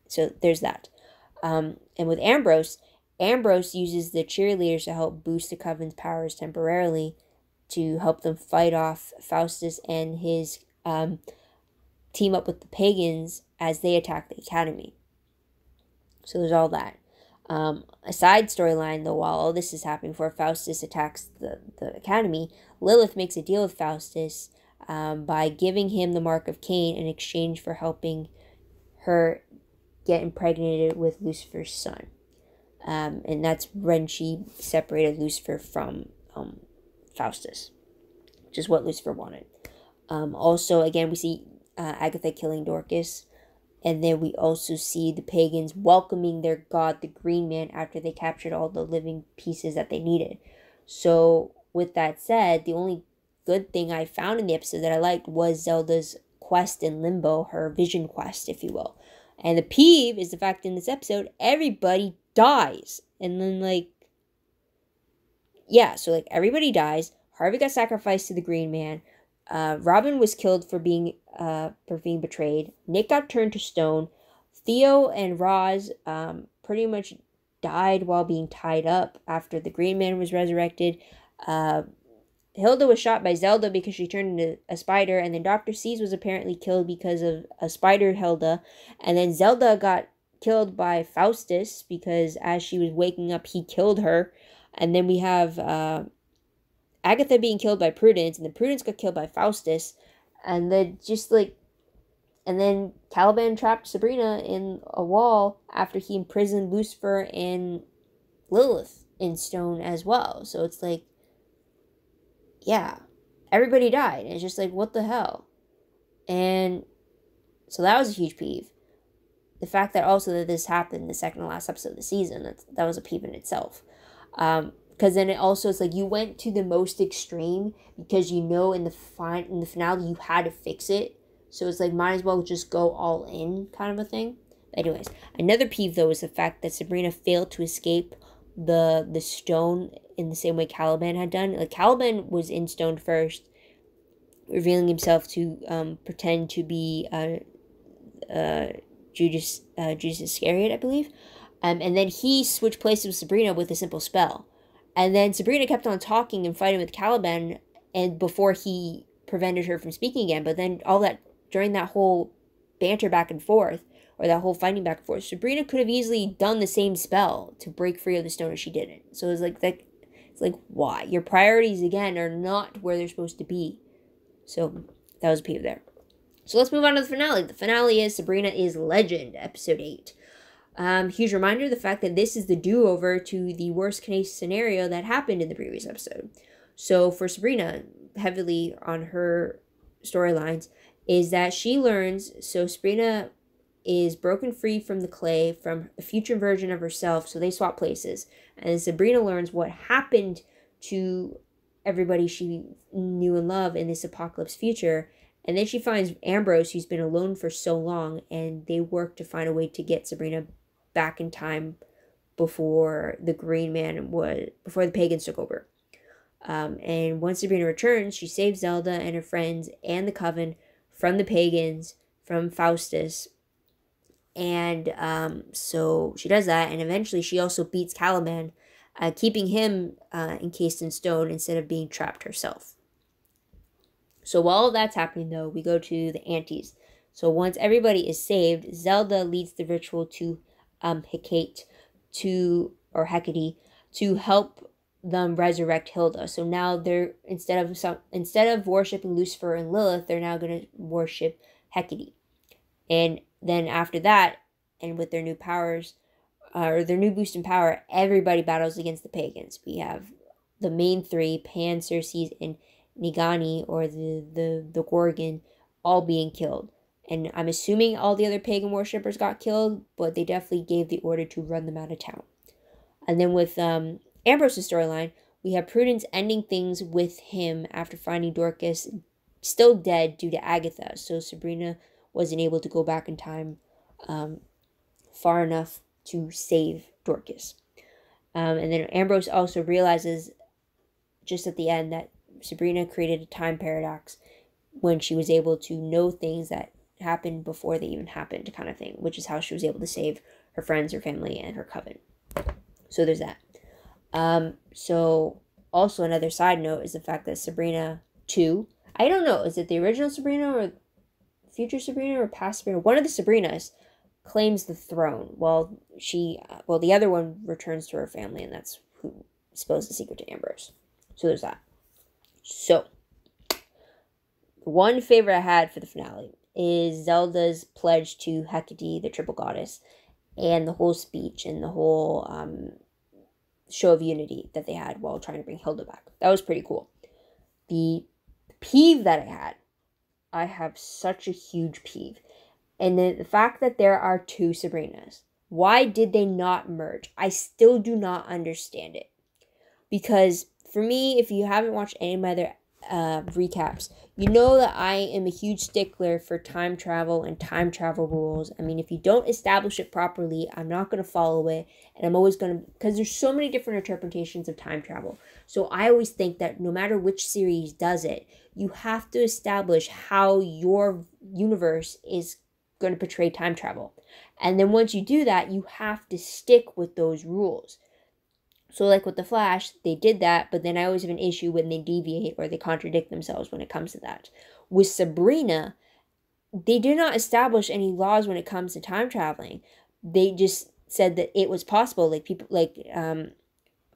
so there's that. And with Ambrose uses the cheerleaders to help boost the coven's powers temporarily to help them fight off Faustus and his team up with the pagans as they attack the Academy. So there's all that. A side storyline, though, while all this is happening before Faustus attacks the Academy, Lilith makes a deal with Faustus by giving him the Mark of Cain in exchange for helping her get impregnated with Lucifer's son. And that's when she separated Lucifer from Faustus, which is what Lucifer wanted. Also, again, we see Agatha killing Dorcas. And then we also see the pagans welcoming their god, the Green Man, after they captured all the living pieces that they needed. So, with that said, the only good thing I found in the episode that I liked was Zelda's quest in Limbo, her vision quest, if you will. And the peeve is the fact in this episode, everybody dies. And then, like, yeah, so, like, everybody dies. Harvey got sacrificed to the Green Man. Robin was killed for being betrayed. Nick got turned to stone. Theo and Roz pretty much died while being tied up after the Green Man was resurrected. Hilda was shot by Zelda because she turned into a spider, and then Dr. Seuss was apparently killed because of a spider Hilda, and then Zelda got killed by Faustus because as she was waking up, he killed her, and then we have Agatha being killed by Prudence, and then Prudence got killed by Faustus, and then and then Caliban trapped Sabrina in a wall after he imprisoned Lucifer and Lilith in stone as well. So it's like, yeah, everybody died, and it's just like, what the hell? And so that was a huge peeve. The fact that also that this happened in the second to last episode of the season, that was a peeve in itself. Because then it also is like you went to the most extreme because you know in the finale you had to fix it. So it's like might as well just go all in kind of a thing. Anyways, another peeve though is the fact that Sabrina failed to escape the stone in the same way Caliban had done. Like Caliban was in stone first, revealing himself to pretend to be Judas Iscariot, I believe. And then he switched places with Sabrina with a simple spell. And then Sabrina kept on talking and fighting with Caliban and before he prevented her from speaking again. But then all that, during that whole banter back and forth, or that whole fighting back and forth, Sabrina could have easily done the same spell to break free of the stone as she didn't. So it's like that. It's like, why? Your priorities, again, are not where they're supposed to be. So that was a peeve there. So let's move on to the finale. The finale is Sabrina is Legend, episode 8. Huge reminder, the fact that this is the do-over to the worst case scenario that happened in the previous episode. So for Sabrina, heavily on her storylines, is that she learns, so Sabrina is broken free from the clay, from a future version of herself, so they swap places. And Sabrina learns what happened to everybody she knew and loved in this apocalypse future. And then she finds Ambrose, who's been alone for so long, and they work to find a way to get Sabrina back in time before the before the pagans took over. And once Sabrina returns, she saves Zelda and her friends and the Coven from the pagans, from Faustus. And so she does that, and eventually she also beats Caliban, keeping him encased in stone instead of being trapped herself. So while that's happening, though, we go to the Antes. So once everybody is saved, Zelda leads the ritual to Hecate, Hecate, to help them resurrect Hilda. So now they're instead of worshiping Lucifer and Lilith, they're now going to worship Hecate. And then after that, and with their new powers, or their new boost in power, everybody battles against the pagans. We have the main three, Pan, Circes, and Nigani, or the Gorgon, all being killed. And I'm assuming all the other pagan worshippers got killed, but they definitely gave the order to run them out of town. And then with Ambrose's storyline, we have Prudence ending things with him after finding Dorcas still dead due to Agatha. So Sabrina wasn't able to go back in time far enough to save Dorcas. And then Ambrose also realizes just at the end that Sabrina created a time paradox when she was able to know things that happened before they even happened, kind of thing, which is how she was able to save her friends, her family, and her coven. So there's that. So also another side note is the fact that Sabrina 2, I don't know, is it the original Sabrina or future Sabrina or past Sabrina? One of the Sabrinas claims the throne while the other one returns to her family, and that's who spills the secret to Ambrose. So there's that. So, one favorite I had for the finale is Zelda's pledge to Hecate, the triple goddess, and the whole speech and the whole show of unity that they had while trying to bring Hilda back. That was pretty cool. The peeve that I have such a huge peeve. And then the fact that there are two Sabrinas. Why did they not merge? I still do not understand it. Because for me, if you haven't watched any of my other recaps, you know that I am a huge stickler for time travel and time travel rules. I mean, if you don't establish it properly, I'm not going to follow it. And I'm always going to, because there's so many different interpretations of time travel. So I always think that no matter which series does it, you have to establish how your universe is going to portray time travel. And then once you do that, you have to stick with those rules. So like with The Flash, they did that, but then I always have an issue when they deviate or they contradict themselves when it comes to that. With Sabrina, they did not establish any laws when it comes to time traveling. They just said that it was possible. Like people like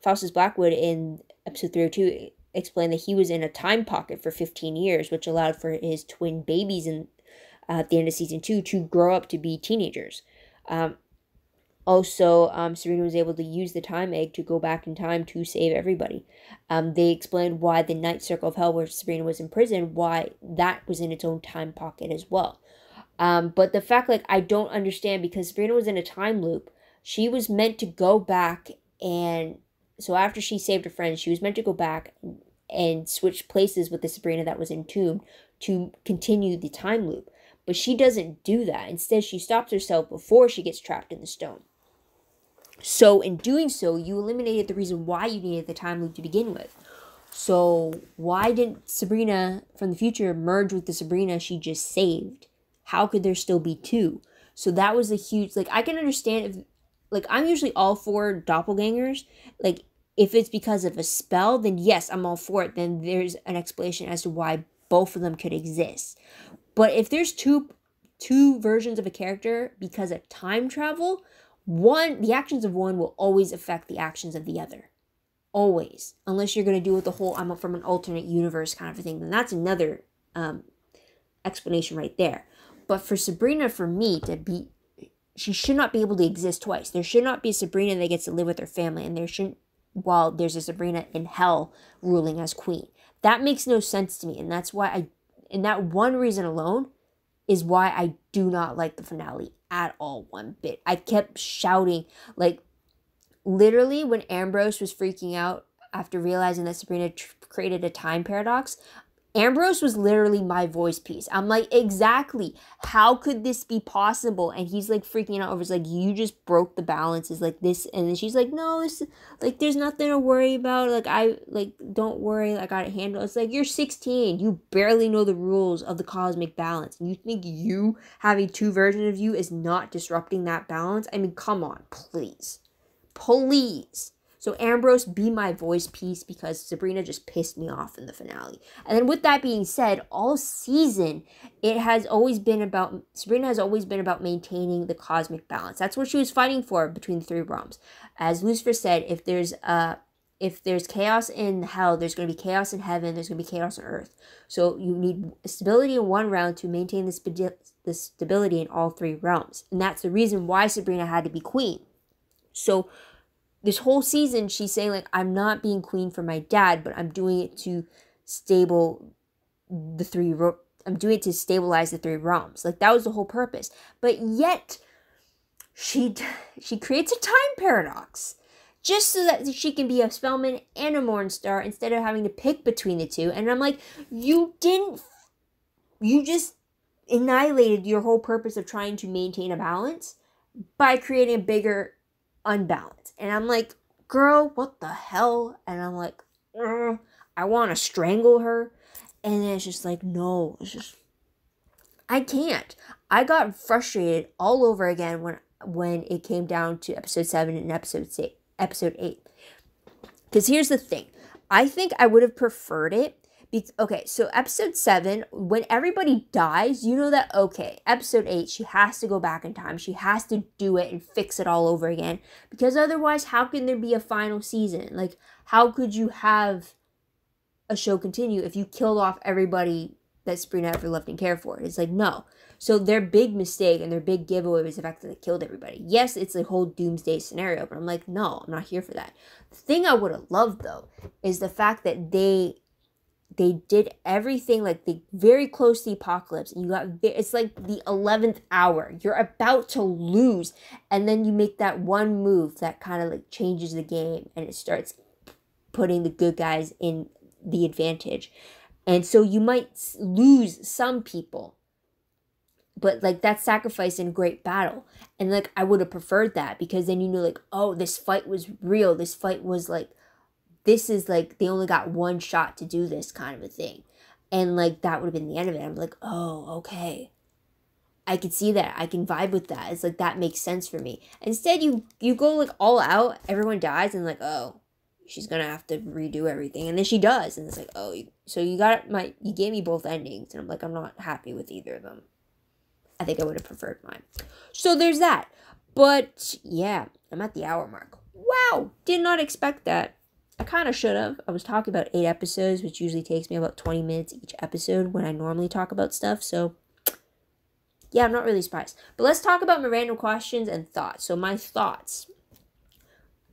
Faustus Blackwood in episode 302 explained that he was in a time pocket for 15 years, which allowed for his twin babies at the end of season 2 to grow up to be teenagers. Also, Sabrina was able to use the time egg to go back in time to save everybody. They explained why the Ninth Circle of Hell, where Sabrina was in prison, why that was in its own time pocket as well. But the fact, like, I don't understand, because Sabrina was in a time loop. She was meant to go back and so after she saved her friend, she was meant to go back and switch places with the Sabrina that was entombed to continue the time loop. But she doesn't do that. Instead, she stops herself before she gets trapped in the stone. So in doing so, you eliminated the reason why you needed the time loop to begin with. So why didn't Sabrina from the future merge with the Sabrina she just saved? How could there still be two? So that was a huge, like, I can understand if, like, I'm usually all for doppelgangers. Like, if it's because of a spell, then yes, I'm all for it. Then there's an explanation as to why both of them could exist. But if there's two versions of a character because of time travel, the actions of one will always affect the actions of the other. Always. Unless you're going to do with the whole I'm from an alternate universe kind of a thing. Then that's another explanation right there. But for Sabrina, for me, she should not be able to exist twice. There should not be a Sabrina that gets to live with her family. And there shouldn't, while there's a Sabrina in hell ruling as queen. That makes no sense to me. And that's why and that one reason alone is why I do not like the finale at all one bit. I kept shouting, like, literally when Ambrose was freaking out after realizing that Sabrina created a time paradox, Ambrose was literally my voice piece. I'm like, exactly. How could this be possible? And he's like freaking out over, it's like, you just broke the balances like this. And then she's like, no, this, like, there's nothing to worry about. Like, don't worry. I got it handled. It's like, you're 16. You barely know the rules of the cosmic balance. And you think you having two versions of you is not disrupting that balance? I mean, come on, please. Please. So Ambrose, be my voice piece, because Sabrina just pissed me off in the finale. And then with that being said, all season, Sabrina has always been about maintaining the cosmic balance. That's what she was fighting for between the three realms. As Lucifer said, if there's chaos in hell, there's going to be chaos in heaven, there's going to be chaos on earth. So you need stability in one realm to maintain the stability in all three realms. And that's the reason why Sabrina had to be queen. So this whole season, she's saying, like, I'm not being queen for my dad, but I'm doing it to I'm doing it to stabilize the three realms. Like, that was the whole purpose. But yet, she creates a time paradox just so that she can be a Spellman and a Morningstar instead of having to pick between the two. And I'm like, you just annihilated your whole purpose of trying to maintain a balance by creating a bigger unbalance. And I'm like, girl, what the hell? And I'm like, I want to strangle her. And then it's just like, no, I can't. I got frustrated all over again when it came down to episode 7 and episode 8. Because here's the thing. I think I would have preferred it. Okay, so episode 7, when everybody dies, you know that, okay, episode 8, she has to go back in time. She has to do it and fix it all over again. Because otherwise, how can there be a final season? Like, how could you have a show continue if you killed off everybody that Sabrina ever loved and cared for? It's like, no. So their big mistake and their big giveaway was the fact that they killed everybody. Yes, it's a whole doomsday scenario, but I'm like, no, I'm not here for that. The thing I would have loved, though, is the fact that they did everything, like, they very close to the apocalypse, and it's like the 11th hour. You're about to lose, and then you make that one move that kind of like changes the game, and it starts putting the good guys in the advantage. And so you might lose some people, but like that's sacrifice in great battle. And like I would have preferred that, because then you know, like, oh, this fight was real. This fight was like, this is like, they only got one shot to do this kind of a thing. And like, that would have been the end of it. I'm like, oh, okay. I can see that. I can vibe with that. It's like, that makes sense for me. Instead, you go like all out, everyone dies, and like, oh, she's gonna have to redo everything. And then she does. And it's like, oh, so you gave me both endings. And I'm like, I'm not happy with either of them. I think I would have preferred mine. So there's that. But yeah, I'm at the hour mark. Wow, did not expect that. I kind of should have. I was talking about 8 episodes, which usually takes me about 20 minutes each episode when I normally talk about stuff. So yeah, I'm not really surprised. But let's talk about my random questions and thoughts. So my thoughts,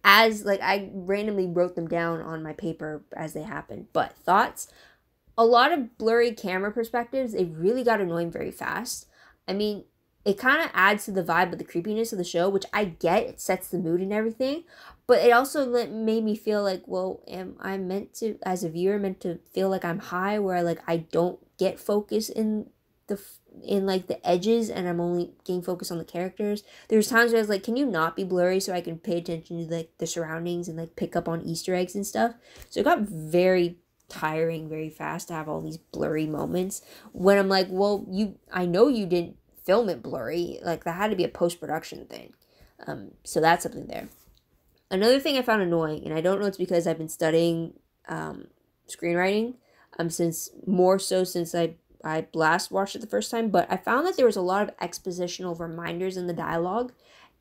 as like I randomly wrote them down on my paper as they happened. But thoughts, a lot of blurry camera perspectives. They really got annoying very fast. I mean, it kind of adds to the vibe of the creepiness of the show, which I get. It sets the mood and everything. But it also made me feel like, well, am I meant to, as a viewer, meant to feel like I'm high, where like I don't get focus in like the edges, and I'm only getting focused on the characters. There's times where I was like, can you not be blurry so I can pay attention to like the surroundings and like pick up on Easter eggs and stuff? So it got very tiring very fast to have all these blurry moments when I'm like, well, I know you didn't film it blurry, like that had to be a post-production thing. So that's something there. Another thing I found annoying, and I don't know it's because I've been studying screenwriting since I last watched it the first time, but I found that there was a lot of expositional reminders in the dialogue,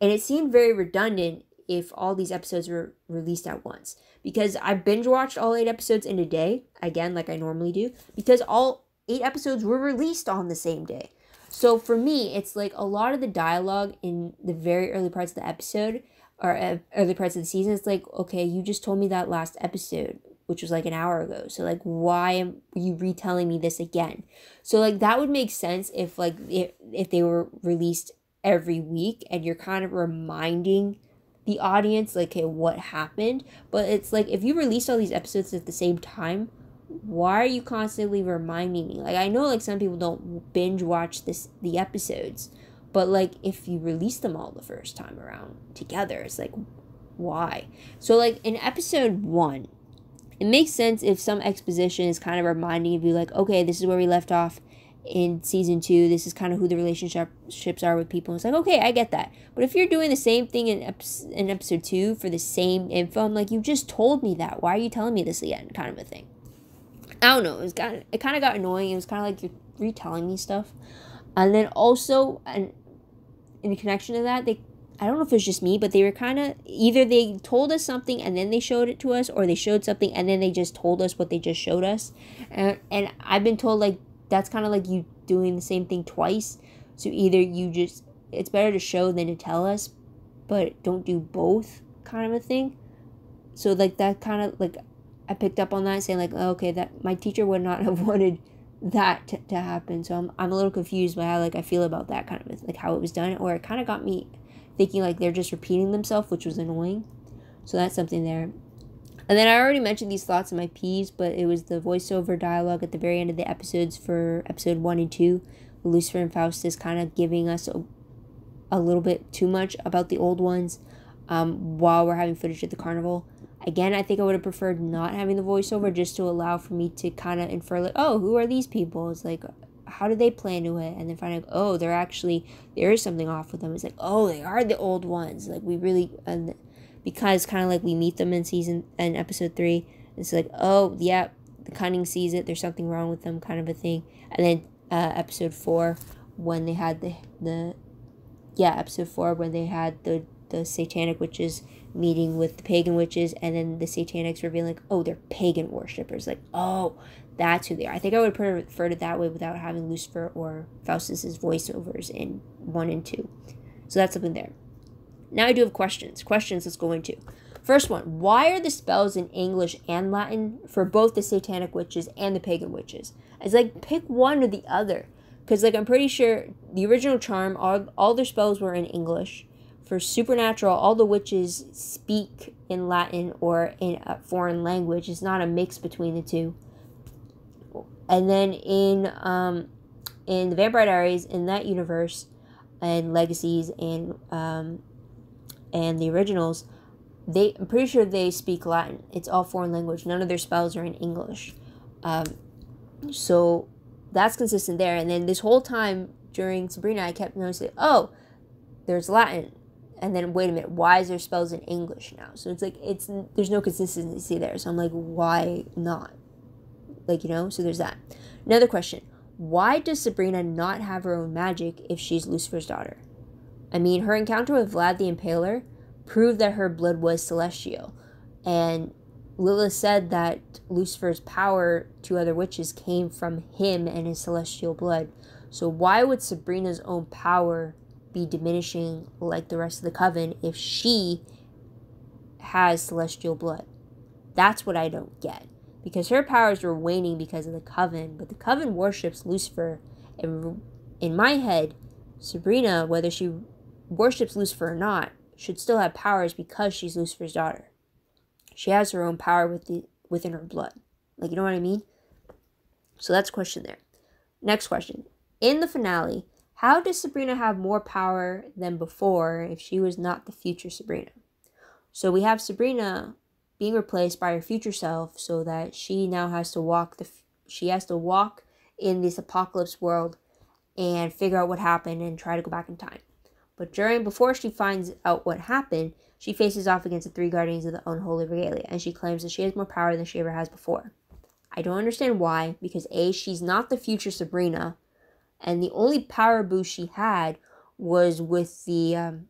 and it seemed very redundant if all these episodes were released at once. Because I binge watched all 8 episodes in a day, again, like I normally do, because all 8 episodes were released on the same day. So for me, it's like a lot of the dialogue in the very early parts of the episode, or early parts of the season, it's like, okay, you just told me that last episode, which was like an hour ago. So like, why am you retelling me this again? So like, that would make sense if like, if they were released every week and you're kind of reminding the audience like, hey, what happened? But it's like, if you released all these episodes at the same time, why are you constantly reminding me? Like, I know like some people don't binge watch the episodes, but like if you release them all the first time around together, it's like, why? So like in episode 1, it makes sense if some exposition is kind of reminding you, like, okay, this is where we left off in season 2. This is kind of who the relationships are with people. It's like, okay, I get that. But if you're doing the same thing in episode 2 for the same info, I'm like, you just told me that. Why are you telling me this again? Kind of a thing. I don't know. It kind of got annoying. It was kind of like you're retelling me stuff. And then also, and in connection to that, I don't know if it was just me, but they were kind of, either they told us something and then they showed it to us, or they showed something and then they just told us what they just showed us. And I've been told, like, that's kind of like you doing the same thing twice. So either it's better to show than to tell us, but don't do both, kind of a thing. So, like, that kind of, like, I picked up on that, saying, like, oh, okay, that my teacher would not have wanted that to happen. So I'm a little confused by how, like, I feel about that kind of, like, how it was done. Or it kind of got me thinking, like, they're just repeating themselves, which was annoying. So that's something there. And then I already mentioned these thoughts in my peeves, but it was the voiceover dialogue at the very end of the episodes for episode 1 and 2. Lucifer and Faustus kind of giving us a little bit too much about the old ones while we're having footage at the carnival. Again, I think I would have preferred not having the voiceover, just to allow for me to kind of infer, like, oh, who are these people? It's like, how did they play into it? And then find out, oh, there is something off with them. It's like, oh, they are the old ones. Like, we really, and because kind of like we meet them in episode 3. It's like, oh, yeah, the cunning sees it. There's something wrong with them, kind of a thing. And then episode 4, when they had episode 4, when they had the satanic witches meeting with the pagan witches, and then the satanics revealing, like, oh, they're pagan worshippers. Like, oh, that's who they are. I think I would have preferred it that way without having Lucifer or Faustus's voiceovers in 1 and 2. So that's something there. Now I do have questions. Let's go into. First one, why are the spells in English and Latin for both the satanic witches and the pagan witches? It's like, pick one or the other. Because, like, I'm pretty sure the original charm, all their spells were in English. For supernatural, all the witches speak in Latin or in a foreign language. It's not a mix between the two. And then in the Vampire Diaries, in that universe, and Legacies and the originals, I'm pretty sure they speak Latin. It's all foreign language. None of their spells are in English. So that's consistent there. And then this whole time during Sabrina, I kept noticing, oh, there's Latin. And then, wait a minute, why is there spells in English now? So it's like, there's no consistency there. So I'm like, why not? Like, so there's that. Another question. Why does Sabrina not have her own magic if she's Lucifer's daughter? I mean, her encounter with Vlad the Impaler proved that her blood was celestial. And Lilith said that Lucifer's power to other witches came from him and his celestial blood. So why would Sabrina's own power be diminishing like the rest of the coven if she has celestial blood? That's what I don't get. Because her powers were waning because of the coven, but the coven worships Lucifer. And in my head, Sabrina, whether she worships Lucifer or not, should still have powers because she's Lucifer's daughter. She has her own power within her blood. Like, you know what I mean? So that's a question there. Next question. In the finale, how does Sabrina have more power than before if she was not the future Sabrina? So we have Sabrina being replaced by her future self so that she now has to walk in this apocalypse world and figure out what happened and try to go back in time. But before she finds out what happened, she faces off against the 3 guardians of the unholy regalia, and she claims that she has more power than she ever has before. I don't understand why, because A, she's not the future Sabrina, and the only power boost she had was with the,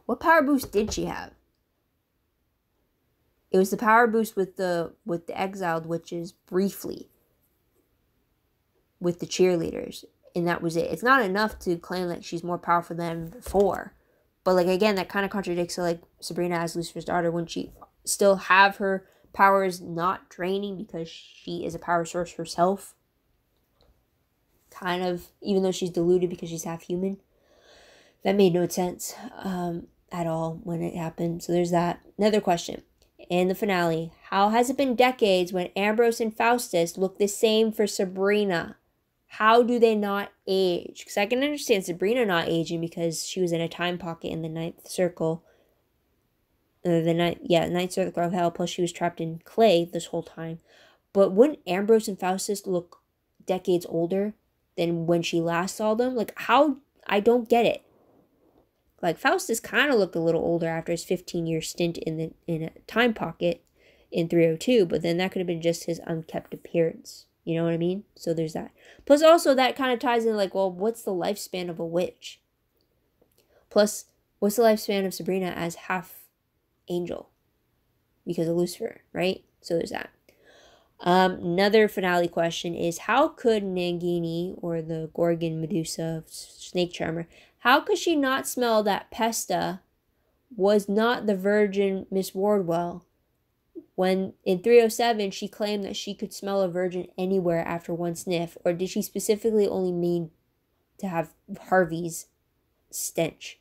what power boost did she have? It was the power boost with the exiled witches briefly, with the cheerleaders, and that was it. It's not enough to claim that she's more powerful than before. But, like, again, that kind of contradicts, so, like, Sabrina as Lucifer's daughter, wouldn't she still have her powers not draining because she is a power source herself? Kind of, even though she's deluded because she's half human. That made no sense at all when it happened. So there's that. Another question. In the finale, how has it been decades when Ambrose and Faustus look the same for Sabrina? How do they not age? Because I can understand Sabrina not aging because she was in a time pocket in the ninth circle. Ninth circle of hell, plus she was trapped in clay this whole time. But wouldn't Ambrose and Faustus look decades older than when she last saw them? Like, how? I don't get it. Like, Faustus kind of looked a little older after his 15-year stint in a time pocket in 302, but then that could have been just his unkept appearance. You know what I mean? So there's that. Plus, also, that kind of ties in, like, well, what's the lifespan of a witch? Plus, what's the lifespan of Sabrina as half angel? Because of Lucifer, right? So there's that. Another finale question is, how could Nagini, or the Gorgon Medusa snake charmer, how could she not smell that Pesta was not the virgin Miss Wardwell? When in 307 she claimed that she could smell a virgin anywhere after one sniff, or did she specifically only mean to have Harvey's stench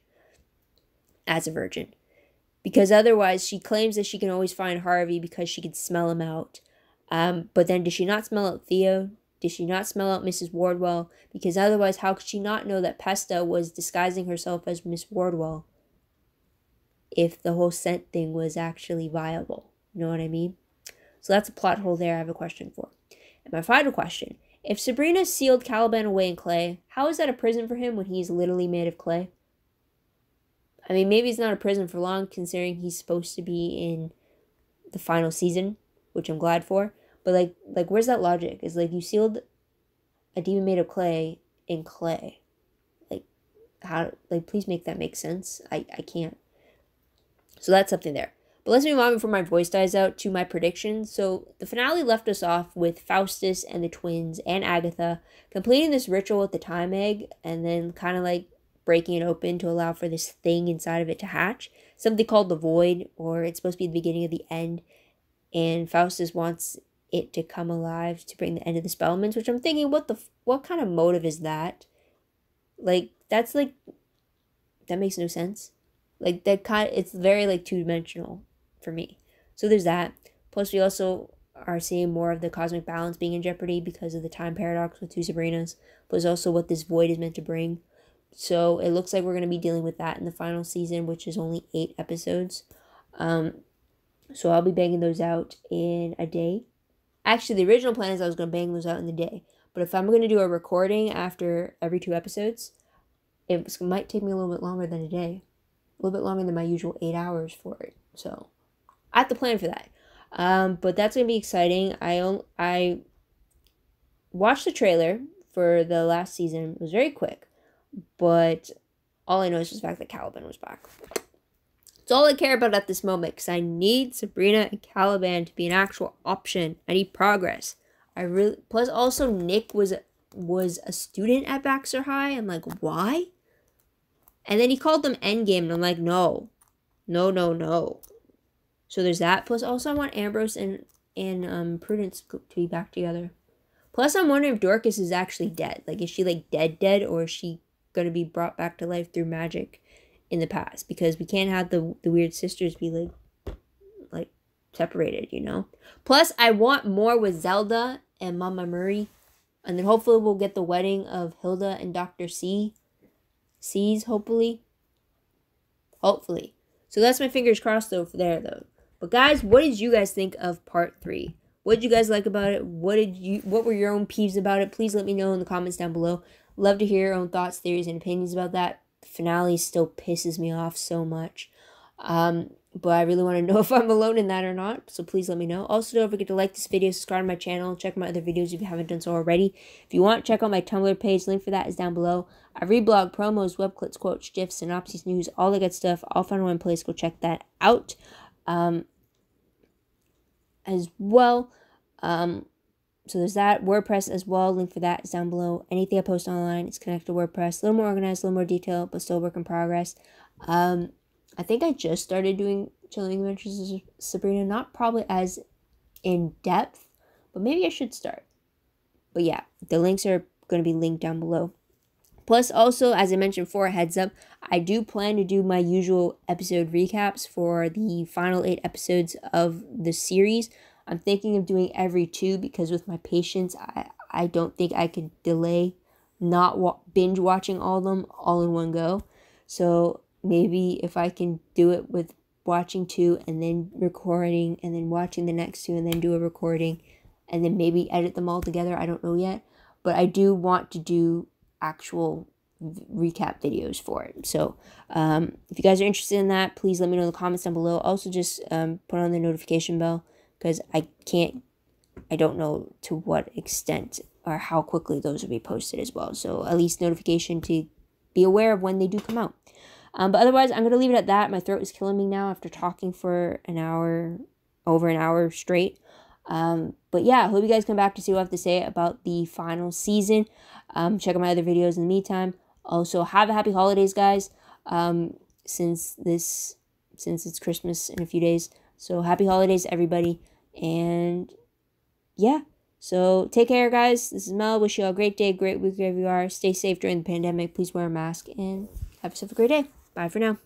as a virgin? Because otherwise she claims that she can always find Harvey because she could smell him out. But then did she not smell out Theo? Did she not smell out Mrs. Wardwell? Because otherwise how could she not know that Pesta was disguising herself as Miss Wardwell if the whole scent thing was actually viable? You know what I mean? So that's a plot hole there I have a question for. And my final question. If Sabrina sealed Caliban away in clay, how is that a prison for him when he's literally made of clay? I mean, maybe it's not a prison for long, considering he's supposed to be in the final season, which I'm glad for. But, like where's that logic? It's like, you sealed a demon made of clay in clay. Like, how, like, please make that make sense. I can't. So that's something there. But let's move on before my voice dies out to my predictions. So the finale left us off with Faustus and the twins and Agatha completing this ritual with the time egg and then kind of like breaking it open to allow for this thing inside of it to hatch. Something called the Void, or it's supposed to be the beginning of the end. And Faustus wants it to come alive to bring the end of the Spellmans, which I'm thinking, what kind of motive is that? Like, that's like, that makes no sense. Like, it's very like two-dimensional for me. So there's that. Plus we also are seeing more of the cosmic balance being in jeopardy because of the time paradox with two Sabrinas, plus also what this void is meant to bring. So it looks like we're going to be dealing with that in the final season, which is only 8 episodes. So I'll be banging those out in a day. Actually, the original plan is I was going to bang those out in the day. But if I'm going to do a recording after every 2 episodes, it might take me a little bit longer than a day. A little bit longer than my usual 8 hours for it. So I have to plan for that. But that's going to be exciting. I watched the trailer for the last season. It was very quick. But all I know is just the fact that Caliban was back. It's all I care about at this moment, because I need Sabrina and Caliban to be an actual option. I need progress. Plus also Nick was a student at Baxter High. I'm like, why? And then he called them Endgame, and I'm like, no. So there's that. Plus also I want Ambrose and Prudence to be back together. Plus I'm wondering if Dorcas is actually dead. Like, is she like dead, or is she going to be brought back to life through magic in the past, because we can't have the weird sisters be like separated, you know. Plus, I want more with Zelda and Mama Murray, and then hopefully we'll get the wedding of Hilda and Dr. C's, hopefully. So that's my fingers crossed though for there though. But guys, what did you guys think of part 3? What did you guys like about it? What were your own peeves about it? Please let me know in the comments down below. Love to hear your own thoughts, theories, and opinions about that. The finale still pisses me off so much. But I really want to know if I'm alone in that or not. So please let me know. Also, don't forget to like this video, subscribe to my channel, check my other videos if you haven't done so already. If you want, check out my Tumblr page. Link for that is down below. I read blog, promos, web clips, quotes, gifs, synopses, news, all the good stuff. All found in one place. Go check that out. As well. So there's that. WordPress as well. Link for that is down below. Anything I post online is connected to WordPress. A little more organized, a little more detailed, but still a work in progress. I think I just started doing Chilling Adventures of Sabrina. Not probably as in depth, but maybe I should start. But yeah, the links are going to be linked down below. Plus, also, as I mentioned before, a heads up, I do plan to do my usual episode recaps for the final 8 episodes of the series. I'm thinking of doing every 2 because with my patience, I don't think I could delay not binge watching all of them all in one go. So maybe if I can do it with watching 2 and then recording and then watching the next 2 and then do a recording and then maybe edit them all together. I don't know yet. But I do want to do actual recap videos for it. So if you guys are interested in that, please let me know in the comments down below. Also just put on the notification bell because I don't know to what extent or how quickly those will be posted as well. So at least notification to be aware of when they do come out. But otherwise, I'm going to leave it at that. My throat is killing me now after talking for over an hour straight. But yeah, I hope you guys come back to see what I have to say about the final season. Check out my other videos in the meantime. Also, have a happy holidays, guys. Since it's Christmas in a few days. So happy holidays, everybody. And yeah, so take care, guys. This is Mel. Wish you all a great day, great week wherever you are. Stay safe during the pandemic. Please wear a mask and have yourself a great day. Bye for now.